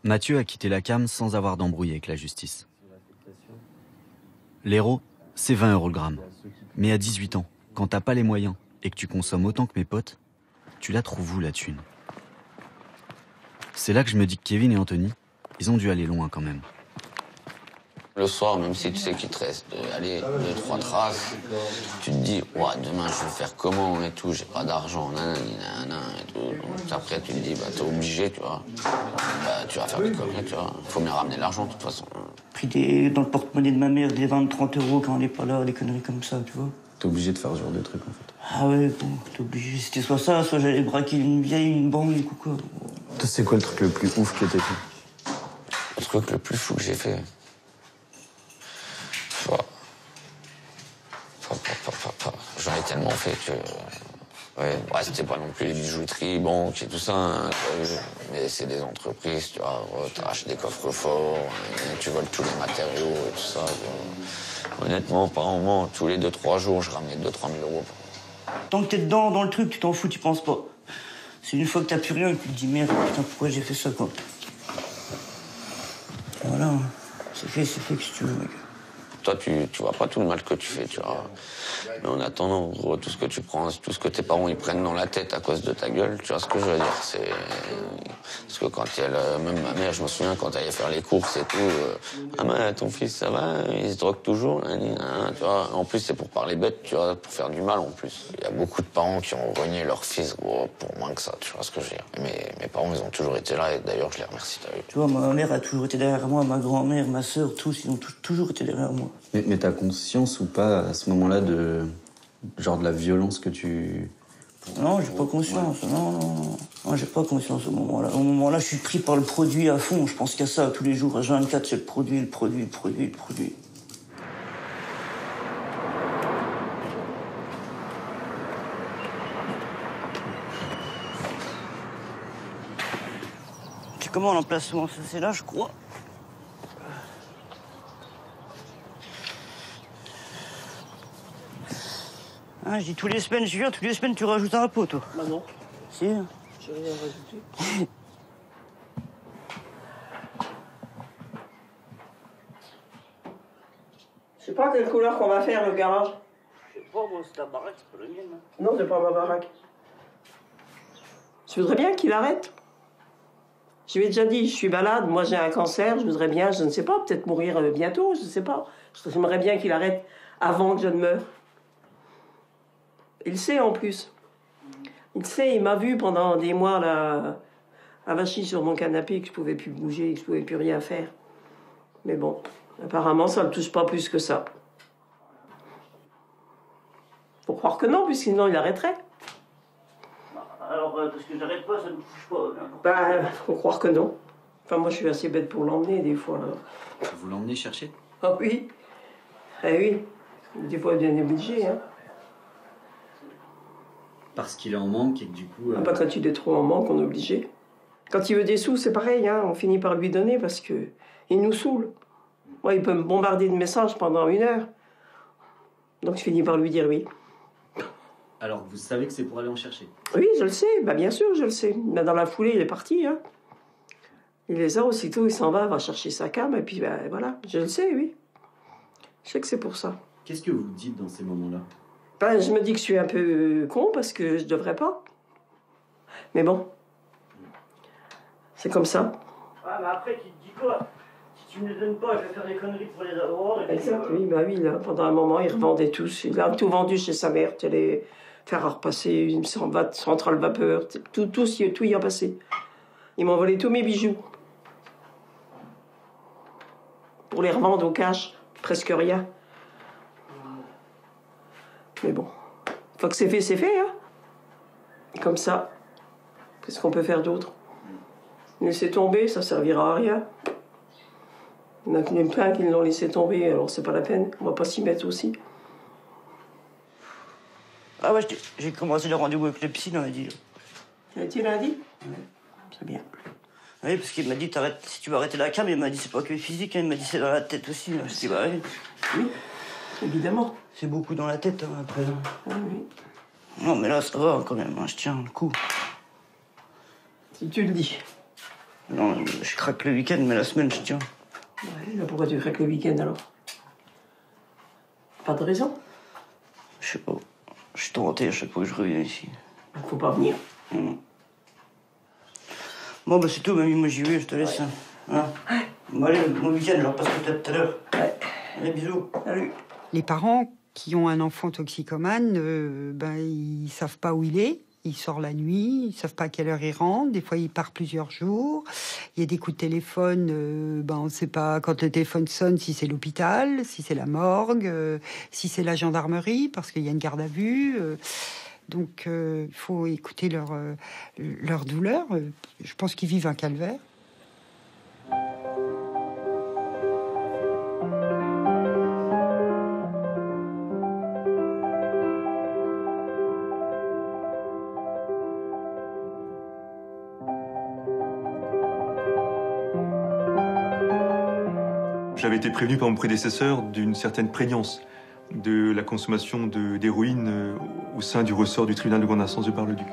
Mathieu a quitté la cam sans avoir d'embrouille avec la justice. L'héros, c'est 20 € le gramme. Mais à 18 ans, quand t'as pas les moyens et que tu consommes autant que mes potes, tu la trouves où, la thune? C'est là que je me dis que Kevin et Anthony, ils ont dû aller loin quand même. Le soir, même si tu sais qu'il te reste 2-3 traces, tu te dis, ouais, demain je vais faire comment et tout, j'ai pas d'argent, nanani, nanana et tout. Donc après tu te dis, bah t'es obligé, tu vois. Bah tu vas faire des conneries, tu vois. Faut bien ramener l'argent de toute façon. Pris dans le porte-monnaie de ma mère des 20-30 € quand on n'est pas là, des conneries comme ça, tu vois. T'es obligé de faire ce genre de truc en fait. Ah ouais, bon, t'es obligé. C'était soit ça, soit j'allais braquer une banque ou quoi. Toi, c'est quoi le truc le plus ouf que t'as fait? Le truc le plus fou que j'ai fait. J'en ai tellement fait que... Ouais, c'était pas non plus les bijouteries, banques et tout ça, hein, mais c'est des entreprises, tu vois, t'arraches des coffres forts, tu voles tous les matériaux et tout ça. Honnêtement, par moment, tous les 2-3 jours, je ramenais 2-3 000 €. Tant que t'es dedans, dans le truc, tu t'en fous, tu penses pas. C'est une fois que t'as plus rien que tu te dis, merde, putain, pourquoi j'ai fait ça, quoi. Voilà, c'est fait, qu'est-ce que tu veux, mec. Toi, tu vois pas tout le mal que tu fais, tu vois. Mais en attendant, gros, tout ce que tu prends, tout ce que tes parents ils prennent dans la tête à cause de ta gueule, tu vois ce que je veux dire, c'est... Parce que quand même ma mère, je me souviens, quand elle allait faire les courses et tout, ah ben, ton fils, ça va, il se drogue toujours, tu vois. En plus, c'est pour parler bête, tu vois, pour faire du mal, en plus. Il y a beaucoup de parents qui ont renié leur fils, gros, pour moins que ça, tu vois ce que je veux dire. Mais mes parents, ils ont toujours été là, et d'ailleurs, je les remercie, t'as vu. Tu vois, ma mère a toujours été derrière moi, ma grand-mère, ma sœur, tous, ils ont toujours été derrière moi. Mais t'as conscience ou pas, à ce moment-là, de la violence que tu... Non, j'ai pas conscience. Ouais. Non, j'ai pas conscience au moment-là. Au moment-là, je suis pris par le produit à fond. Je pense qu'à ça tous les jours. À 24, c'est le produit. C'est comment l'emplacement? C'est là, je crois. Hein, je dis tous les semaines, je viens, tous les semaines tu rajoutes un pot, toi. Bah non. Si. J'ai rien rajouté. sais pas quelle couleur qu'on va faire le garage. Je sais pas, moi, c'est ta baraque, c'est pas la mienne. Non, c'est pas ma baraque. Je voudrais bien qu'il arrête. Je lui ai déjà dit, je suis malade, moi j'ai un cancer, je voudrais bien, je ne sais pas, peut-être mourir bientôt, je ne sais pas. J'aimerais bien qu'il arrête avant que je ne meure. Il sait en plus. Il sait, il m'a vu pendant des mois là, avachi sur mon canapé, que je pouvais plus bouger, que je pouvais plus rien faire. Mais bon, apparemment ça ne le touche pas plus que ça. Faut croire que non, puisque sinon il arrêterait. Alors, parce que j'arrête pas, ça ne me touche pas. Bah, faut croire que non. Enfin, moi je suis assez bête pour l'emmener des fois. Là. Vous l'emmenez chercher? Ah oui. Eh oui. Des fois bien obligé, hein. Parce qu'il est en manque et que du coup... Ah bah, quand il est trop en manque, on est obligé. Quand il veut des sous, c'est pareil, hein. On finit par lui donner parce que il nous saoule. Moi, il peut me bombarder de messages pendant 1 heure. Donc je finis par lui dire oui. Alors vous savez que c'est pour aller en chercher? Oui, je le sais. Bah, bien sûr, je le sais. Bah, dans la foulée, il est parti, hein. Il les a aussitôt, il s'en va chercher sa cam, et puis bah, voilà. Je le sais, oui. Je sais que c'est pour ça. Qu'est-ce que vous dites dans ces moments-là? Ben, je me dis que je suis un peu con parce que je devrais pas. Mais bon, c'est comme ça. Ah, mais après, tu te dis quoi? Si tu me les donnes pas, je vais faire des conneries pour les avoir. Et Exact, oui, bah oui, là, pendant un moment, il revendait tout. Il a tout vendu chez sa mère, télé, fer à repasser, une centrale vapeur, tout y a passé. Ils m'ont volé tous mes bijoux. Pour les revendre au cash, presque rien. Mais bon, une fois que c'est fait, hein. Comme ça, qu'est-ce qu'on peut faire d'autre? Laisser tomber, ça servira à rien. Il y en a plein qui l'ont laissé tomber, alors c'est pas la peine, on va pas s'y mettre aussi. Ah ouais, j'ai commencé le rendez-vous avec le psy lundi. Tu as été lundi? Ouais. C'est bien. Oui, parce qu'il m'a dit, si tu veux arrêter la cam, il m'a dit, c'est pas que physique, hein, il m'a dit, c'est dans la tête aussi. Je dis, bah oui. Oui, évidemment. C'est beaucoup dans la tête, hein, après. Ah oui. Non, mais là, ça va quand même, hein, je tiens le coup. Si tu le dis. Non, je craque le week-end, mais la semaine, je tiens. Ouais, là, pourquoi tu craques le week-end, alors? Pas de raison? Je sais pas. Je suis tenté à chaque fois que je reviens ici. Faut pas venir. Bon, bah c'est tout, mamie, moi j'y vais, je te laisse. Ouais. Hein bon, allez, bon week-end, alors passe peut-être tout à l'heure. Ouais. Allez, bisous. Salut. Les parents qui ont un enfant toxicomane, ils savent pas où il est. Il sort la nuit, ils savent pas à quelle heure il rentre. Des fois, il part plusieurs jours. Il y a des coups de téléphone. On ne sait pas quand le téléphone sonne si c'est l'hôpital, si c'est la morgue, si c'est la gendarmerie, parce qu'il y a une garde à vue. Donc, il faut écouter leur douleur. Je pense qu'ils vivent un calvaire. J'avais été prévenu par mon prédécesseur d'une certaine prégnance de la consommation d'héroïne au sein du ressort du tribunal de grande instance de Bar-le-Duc.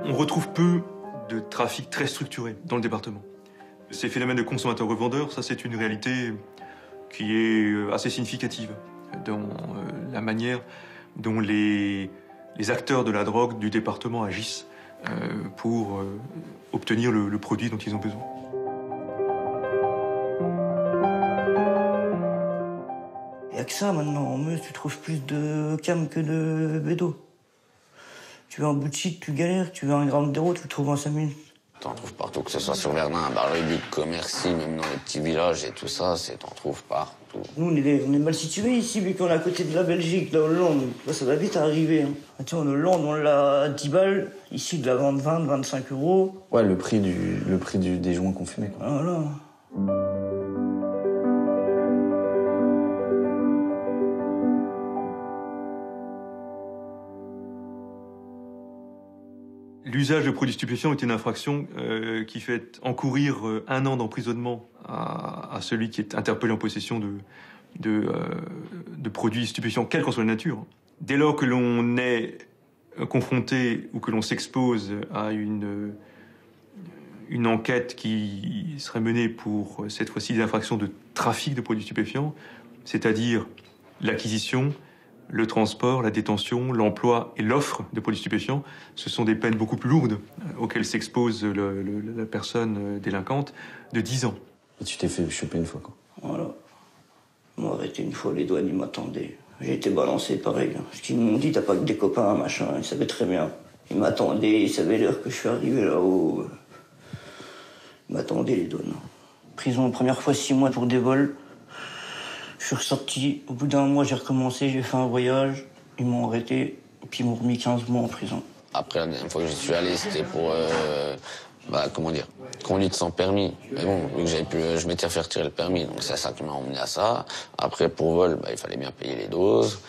On retrouve peu de trafic très structuré dans le département. Ces phénomènes de consommateurs-revendeurs, ça c'est une réalité qui est assez significative dans la manière dont les acteurs de la drogue du département agissent pour obtenir le produit dont ils ont besoin. Il n'y a que ça maintenant. En Meuse, tu trouves plus de cam que de bédo. Tu veux un bout de shit, tu galères. Tu veux un gramme d'héros, tu le trouves en 5 minutes. T'en trouves partout, que ce soit sur Verdun, à Bar-le-Duc, Commercy, même dans les petits villages et tout ça, t'en trouves partout. Nous, on est mal situés ici, vu qu'on est à côté de la Belgique, la Hollande. Là, ça va vite arriver. Hein. Tu vois, en Hollande, on l'a à 10 balles. Ici, de la vente 20, 25 euros. Ouais, le prix des joints qu'on fumait, quoi. Voilà. L'usage de produits stupéfiants est une infraction qui fait encourir 1 an d'emprisonnement à celui qui est interpellé en possession de produits stupéfiants, quelle qu'en soit la nature. Dès lors que l'on est confronté ou que l'on s'expose à une une enquête qui serait menée pour, cette fois-ci, des infractions de trafic de produits stupéfiants, c'est-à-dire l'acquisition, le transport, la détention, l'emploi et l'offre de produits stupéfiants. Ce sont des peines beaucoup plus lourdes auxquelles s'expose la personne délinquante de 10 ans. Et tu t'es fait choper une fois, quoi. Voilà. Ils m'ont arrêté une fois, les douanes, ils m'attendaient. J'ai été balancé pareil. Parce qu'ils m'ont dit, t'as pas que des copains, machin. Ils savaient très bien. Ils m'attendaient, ils savaient l'heure que je suis arrivé là-haut. Ils m'attendaient, les douanes. Prison, première fois 6 mois pour des vols. Je suis ressorti. Au bout d'un mois, j'ai recommencé, j'ai fait un voyage. Ils m'ont arrêté. Et puis ils m'ont remis 15 mois en prison. Après, la dernière fois que j'y suis allé, c'était pour, conduite sans permis. Mais bon, vu que je m'étais fait retirer le permis, donc c'est ça qui m'a emmené à ça. Après, pour vol, il fallait bien payer les doses.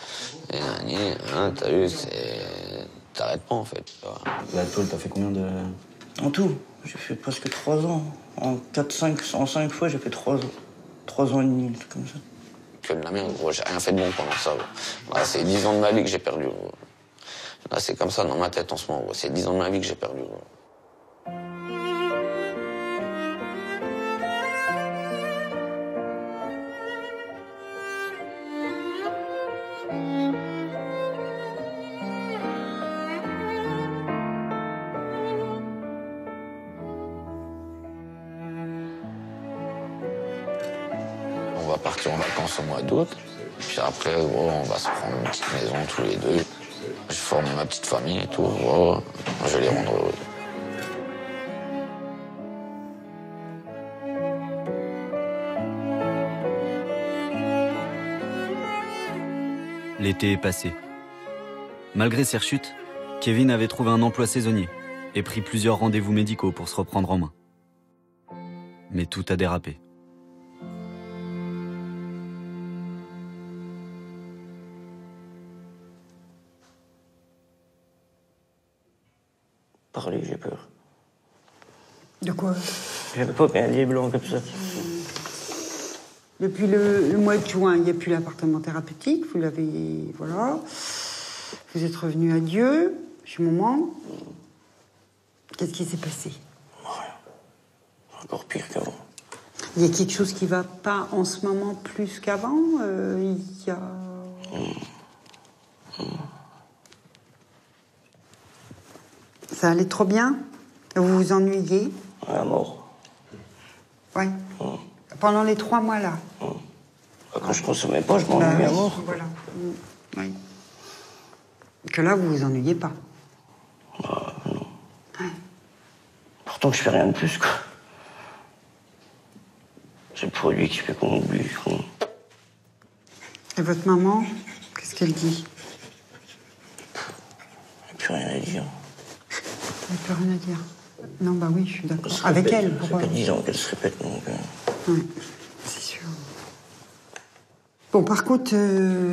Et t'as vu, t'arrêtes pas, en fait. La tôle, t'as fait combien de... En tout, j'ai fait presque 3 ans. En 5 fois, j'ai fait 3 ans. 3 ans et demi, un truc comme ça. Que de la merde, gros. J'ai rien fait de bon pendant ça, gros. Là, c'est 10 ans de ma vie que j'ai perdu, gros. Là, c'est comme ça dans ma tête en ce moment, gros. C'est 10 ans de ma vie que j'ai perdu, gros. On va partir en vacances au mois d'août. Puis après, gros, on va se prendre une petite maison tous les deux. Je forme ma petite famille et tout. Gros. Je vais les rendre heureux. L'été est passé. Malgré ses rechutes, Kevin avait trouvé un emploi saisonnier et pris plusieurs rendez-vous médicaux pour se reprendre en main. Mais tout a dérapé. Parler, j'ai peur. De quoi? J'avais pas bien les blancs comme ça. Depuis le mois de juin, il n'y a plus l'appartement thérapeutique. Vous l'avez... Voilà. Vous êtes revenu à Dieu, chez maman. Qu'est-ce qui s'est passé? Rien. Encore pire qu'avant. Il y a quelque chose qui ne va pas en ce moment plus qu'avant? Il y a... Ça allait trop bien? Vous vous ennuyez? À mort. Oui. Pendant les 3 mois là? Quand je consommais pas, je m'ennuyais à mort. Voilà. Oui. Que là, vous vous ennuyez pas? Non. Ouais. Pourtant, je fais rien de plus, quoi. C'est le produit qui fait qu'on oublie. Et votre maman, qu'est-ce qu'elle dit? Il n'y a plus rien à dire. Il n'y a plus rien à dire. Non, bah oui, je suis d'accord. Avec elle, pourquoi? Ça fait 10 ans qu'elle se répète, donc... Oui, c'est sûr. Bon, par contre,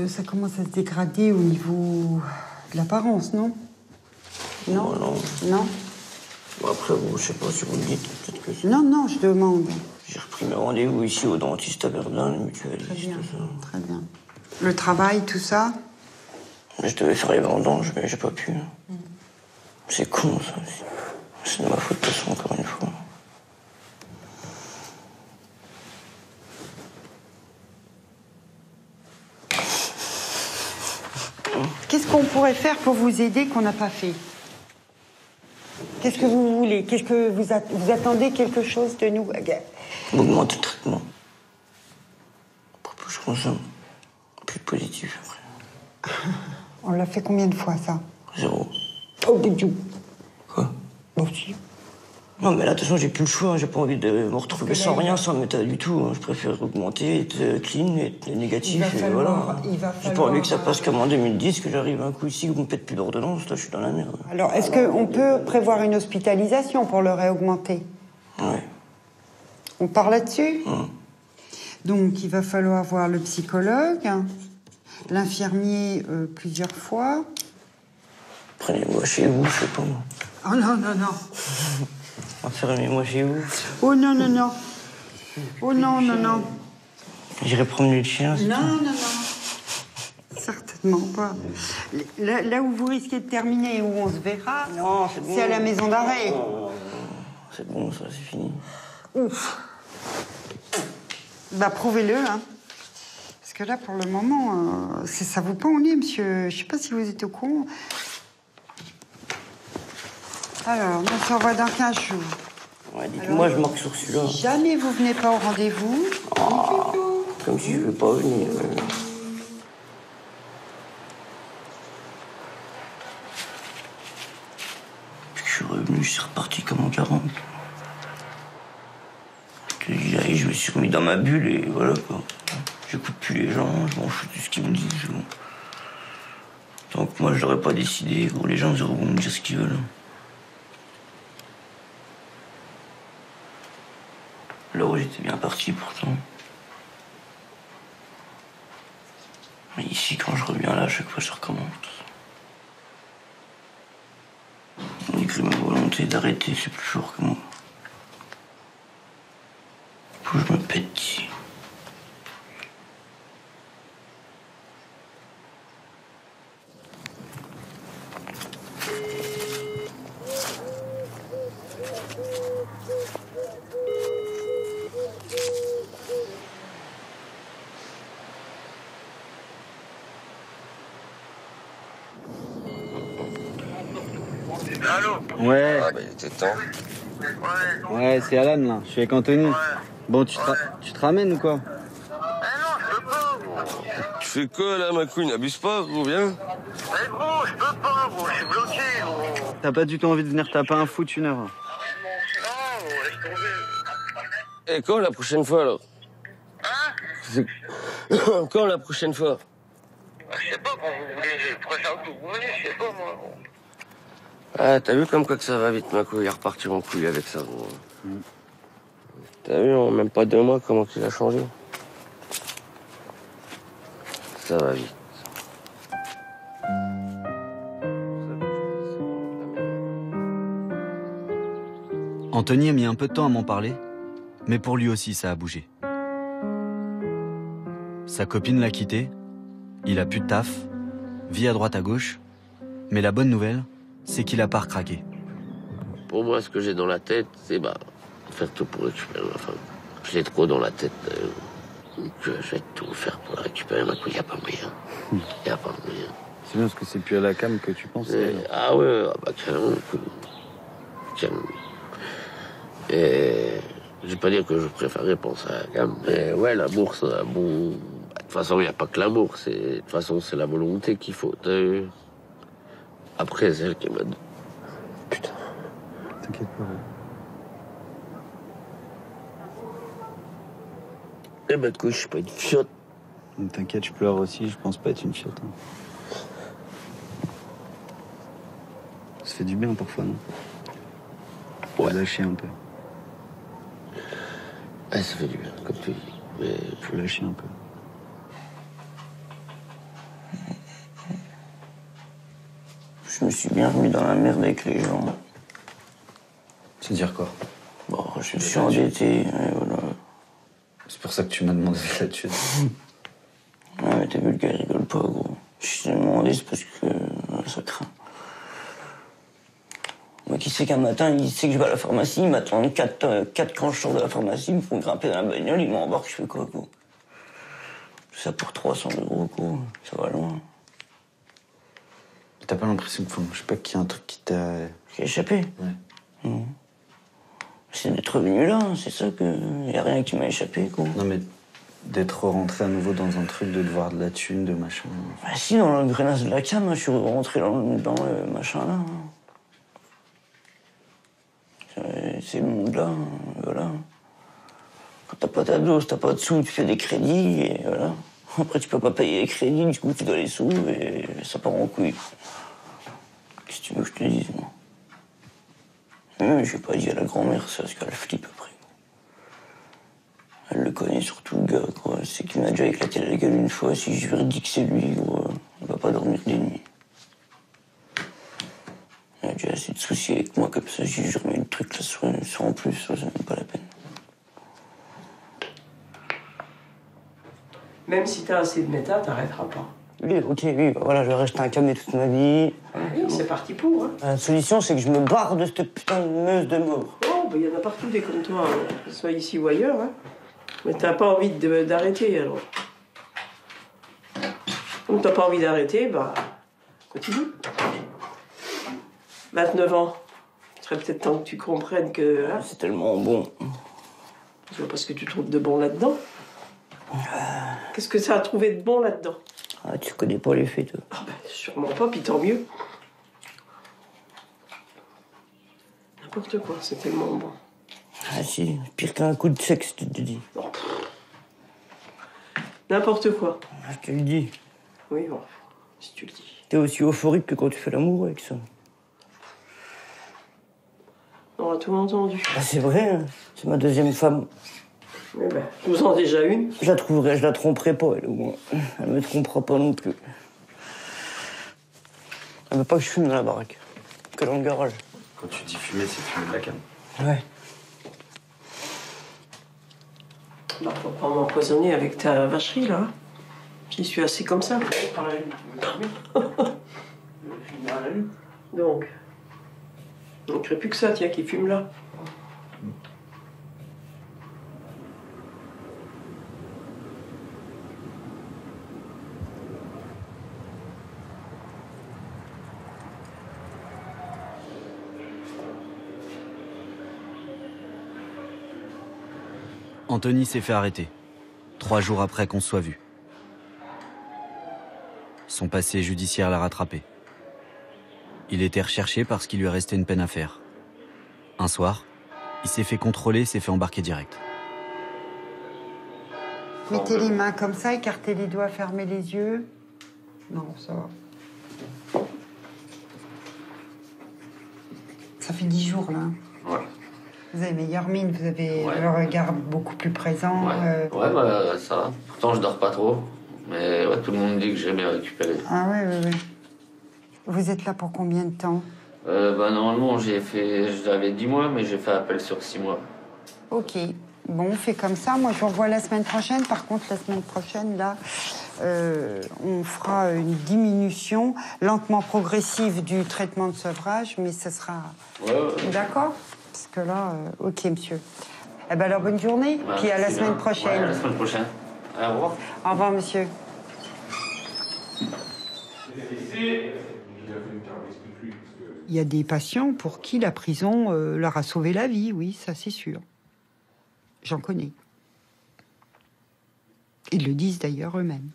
ça commence à se dégrader au niveau de l'apparence, non? Non. Non. Non? Bon, après, je sais pas si vous le dites, peut-être que c'est... Non, je demande. J'ai repris mes rendez-vous ici au dentiste à Verdun, le mutualiste, Très bien, tout ça. très bien. Le travail, tout ça? Mais je devais faire les vendanges, mais j'ai pas pu. C'est con, ça aussi. C'est de ma faute, de toute façon, encore une fois. Qu'est-ce qu'on pourrait faire pour vous aider qu'on n'a pas fait? Qu'est-ce que vous voulez? Qu'est-ce que vous attendez quelque chose de nous? Augmenter le traitement. Pour plus je consomme, plus de positif après. On l'a fait combien de fois, ça? 0. Oh, du Quoi? Bon, si. Non, mais là, de toute façon, j'ai plus le choix. J'ai pas envie de me retrouver sans rien, sans méta du tout. Je préfère augmenter, être clean, être négatif, et voilà. J'ai pas envie que ça passe comme en 2010, que j'arrive un coup ici, que vous me faites plus d'ordonnance. Là, je suis dans la merde. Alors, est-ce qu'on peut prévoir une hospitalisation pour le réaugmenter? Oui. On part là-dessus? Donc, il va falloir voir le psychologue, l'infirmier plusieurs fois. Prenez-moi chez vous, je sais pas moi. Oh non. Enfermez-moi chez vous. Oh non. Oh non. J'irai promener le chien. Non. Certainement pas. Là où vous risquez de terminer, où on se verra, c'est à la maison d'arrêt. C'est bon, ça, c'est fini. Ouf. Bah, prouvez-le, hein. Parce que là, pour le moment, ça vous pend au nez, monsieur. Je sais pas si vous êtes au courant. Alors, on se revoit dans 15 jours. Ouais, dites-moi, je marque sur celui-là. Si jamais vous venez pas au rendez-vous, Comme si je veux pas venir. Puis que je suis revenu, je suis reparti comme en 40. Je me suis remis dans ma bulle et voilà quoi. J'écoute plus les gens, je m'en fous de ce qu'ils me disent. Tant que moi je l'aurais pas décidé, gros, les gens ils auront me dire ce qu'ils veulent. Là où j'étais bien parti pourtant. Mais ici, quand je reviens là, à chaque fois, ça recommence. On dit que ma volonté d'arrêter, c'est plus fort que moi. Faut que je me pète ici. Ouais. Ah bah il était temps. Ouais, c'est Alan là. Je suis avec Anthony. Bon, tu te ramènes ou quoi? Tu fais quoi là, ma couille? N'abuse pas, gros, viens. Mais gros, je peux pas, gros, je suis bloqué, gros. T'as pas du tout envie de venir taper un foot une heure? Non, gros, laisse tomber. Et quand la prochaine fois alors? Hein? Quand la prochaine fois? Je sais pas, quand vous voulez, je préfère que vous venez, je sais pas, moi, gros. Ah, t'as vu comme quoi que ça va vite, ma couille, à repartir en couille avec ça, gros. T'as vu, en même pas 2 mois, comment il a changé? Ça va vite. Anthony a mis un peu de temps à m'en parler, mais pour lui aussi, ça a bougé. Sa copine l'a quitté, il a plus de taf, vit à droite à gauche, mais la bonne nouvelle, c'est qu'il a pas recraqué. Pour moi, ce que j'ai dans la tête, c'est faire tout pour récupérer ma femme. Je l'ai trop dans la tête. Que je vais tout faire pour la récupérer. Ma couille, il n'y a pas moyen. Il n'y a pas moyen. C'est bien parce que c'est plus à la cam que tu penses. Ah ouais, bah carrément. Carrément. Et je vais pas dire que je préférais penser à la cam, mais ouais, l'amour, ça, bon. De toute façon, il n'y a pas que l'amour. De toute façon, c'est la volonté qu'il faut. Après, c'est elle qui m'a dit. Putain. T'inquiète pas. Eh ben, de quoi, je suis pas une fiotte. T'inquiète, je pleure aussi, je pense pas être une fiotte. Hein. Ça fait du bien parfois, non? Ouais. Lâcher un peu. Ouais, ça fait du bien, comme tu dis. Mais faut lâcher un peu. Je me suis bien remis dans la merde avec les gens. C'est-à-dire quoi? Bon, je me suis endetté, et voilà. C'est pour ça que tu m'as demandé la thune. Ouais, mais t'as vu, le gars, il rigole pas, gros. Je suis demandé, c'est parce que ça craint. Moi, qui sait qu'un matin, il sait que je vais à la pharmacie, il m'attend 4 quand je sors de la pharmacie, ils me font grimper dans la bagnole, ils m'embarquent, je fais quoi, gros? Tout ça pour 300 €, gros. Ça va loin. T'as pas l'impression que, je sais pas, qu'il y a un truc qui t'a... Qui a échappé? Ouais. Non. C'est d'être revenu là, c'est ça que... Y a rien qui m'a échappé, quoi. Non, mais d'être rentré à nouveau dans un truc, de devoir de la thune, de machin... Ah si, dans le grenasse de la cam, je suis rentré dans le machin là. C'est le monde là, voilà. Quand t'as pas ta dose, t'as pas de sous, tu fais des crédits, et voilà. Après, tu peux pas payer les crédits, du coup, tu dois les sous, et ça part en couille. Qu'est-ce que tu veux que je te dise, moi? Je vais pas dire à la grand-mère ça, parce qu'elle flippe après. Elle le connaît surtout, le gars, quoi. C'est qu'il m'a déjà éclaté la gueule une fois. Si je lui redis que c'est lui, gros, il va pas dormir des nuits. Il a déjà assez de soucis avec moi, comme ça, je remets le truc là sur en plus, ça, c'est même pas la peine. Même si t'as assez de méta, t'arrêteras pas. Oui, ok, oui, bah voilà, je vais rester un camé toute ma vie. Oui, c'est parti pour, hein. La solution, c'est que je me barre de cette putain de meuse de mort. Oh, il y en a partout des comme toi, hein, que ce soit ici ou ailleurs. Hein. Mais t'as pas envie d'arrêter, alors. Comme t'as pas envie d'arrêter, bah, continue. 29 ans. Il serait peut-être temps que tu comprennes que... Hein, c'est tellement bon. C'est pas parce que tu trouves de bon là-dedans. Qu'est-ce que ça a trouvé de bon là-dedans? Ah, tu connais pas les faits, toi. Ah ben, sûrement pas, puis tant mieux. N'importe quoi, c'est tellement bon. Ah si, pire qu'un coup de sexe, tu te dis. Oh, n'importe quoi. Ah, je te le dis. Oui, bon, si tu le dis. T'es aussi euphorique que quand tu fais l'amour avec ça. On a tout entendu. Ah, c'est vrai, hein. C'est ma deuxième femme. Eh ben, je vous en ai déjà une. Je la trouverai, je la tromperai pas, elle, au moins. Elle me trompera pas non plus. Elle veut pas que je fume dans la baraque. Que dans le garage. Quand tu dis fumer, c'est fumer de la canne. Ouais. Bah, faut pas m'empoisonner avec ta vacherie, là. J'y suis assez comme ça. Donc. Il ne manquerait plus que ça, tiens, qui fume là. Anthony s'est fait arrêter, 3 jours après qu'on se soit vu. Son passé judiciaire l'a rattrapé. Il était recherché parce qu'il lui restait une peine à faire. Un soir, il s'est fait contrôler, s'est fait embarquer direct. Mettez les mains comme ça, écartez les doigts, fermez les yeux. Non, ça va. Ça fait 10 jours, là. Ouais. Vous avez meilleure mine, vous avez le regard beaucoup plus présent. Ouais, bah, ça va. Pourtant, je dors pas trop. Mais ouais, tout le monde dit que j'ai bien récupéré. Ah ouais, ouais, ouais. Vous êtes là pour combien de temps? Bah, normalement, j'avais 10 mois, mais j'ai fait appel sur 6 mois. Ok. Bon, on fait comme ça. Moi, je vous revois la semaine prochaine. Par contre, la semaine prochaine, là, on fera une diminution lentement progressive du traitement de sevrage, mais ce sera... Ouais. D'accord? Parce que là, ok, monsieur. Eh ben alors, bonne journée, puis à la semaine prochaine. Ouais, à la semaine prochaine. Allez, au revoir. Au revoir, monsieur. Il y a des patients pour qui la prison leur a sauvé la vie, oui, ça c'est sûr. J'en connais. Ils le disent d'ailleurs eux-mêmes.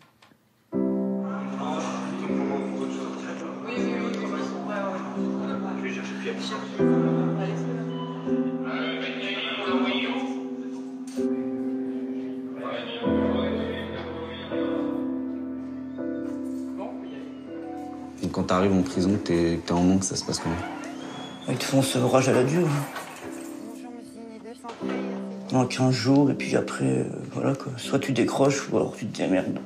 Donc quand t'arrives en prison, que t'es en manque, ça se passe comment? Ils te font sevrage à la dure. En 15 jours, et puis après, voilà quoi. Soit tu décroches, ou alors tu te démerdes.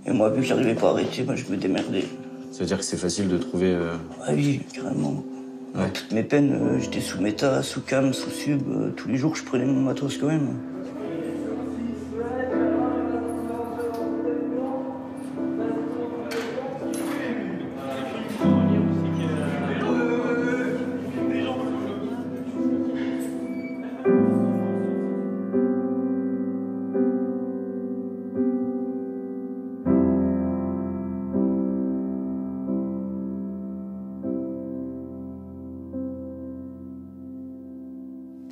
Et moi, vu que j'arrivais pas à arrêter, je me démerdais. Ça veut dire que c'est facile de trouver... Ah oui, carrément. Ouais. Toutes mes peines, j'étais sous méta, sous cam, sous sub. Tous les jours, je prenais mon matos quand même.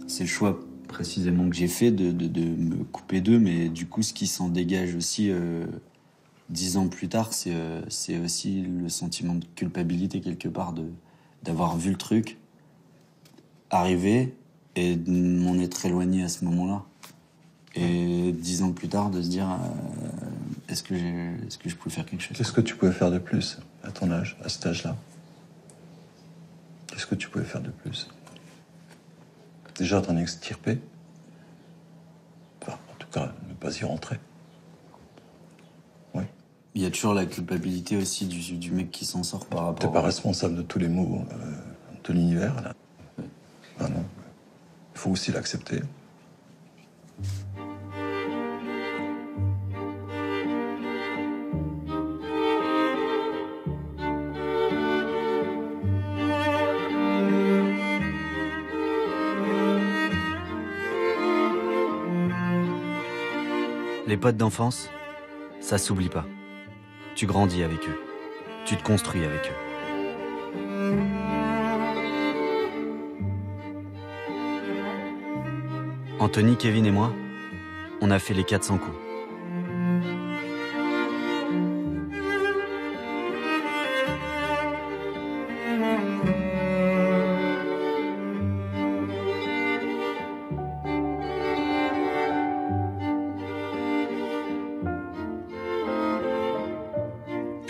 C'est le choix précisément que j'ai fait de me couper d'eux, mais du coup, ce qui s'en dégage aussi 10 ans plus tard, c'est aussi le sentiment de culpabilité quelque part d'avoir vu le truc arriver et de m'en être éloigné à ce moment-là. Et 10 ans plus tard, de se dire est-ce que je pouvais faire quelque chose? Qu'est-ce que tu pouvais faire de plus à ton âge, à cet âge-là? Qu'est-ce que tu pouvais faire de plus? Déjà t'en extirper. Enfin, en tout cas, ne pas y rentrer. Oui. Il y a toujours la culpabilité aussi du mec qui s'en sort par rapport... T'es pas responsable de tous les maux de l'univers, là. Oui. Ah non. Il faut aussi l'accepter. Les potes d'enfance, ça s'oublie pas. Tu grandis avec eux. Tu te construis avec eux. Anthony, Kevin et moi, on a fait les 400 coups.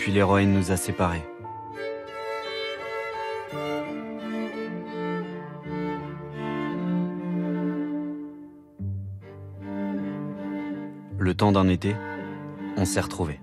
Puis l'héroïne nous a séparés. Le temps d'un été, on s'est retrouvés.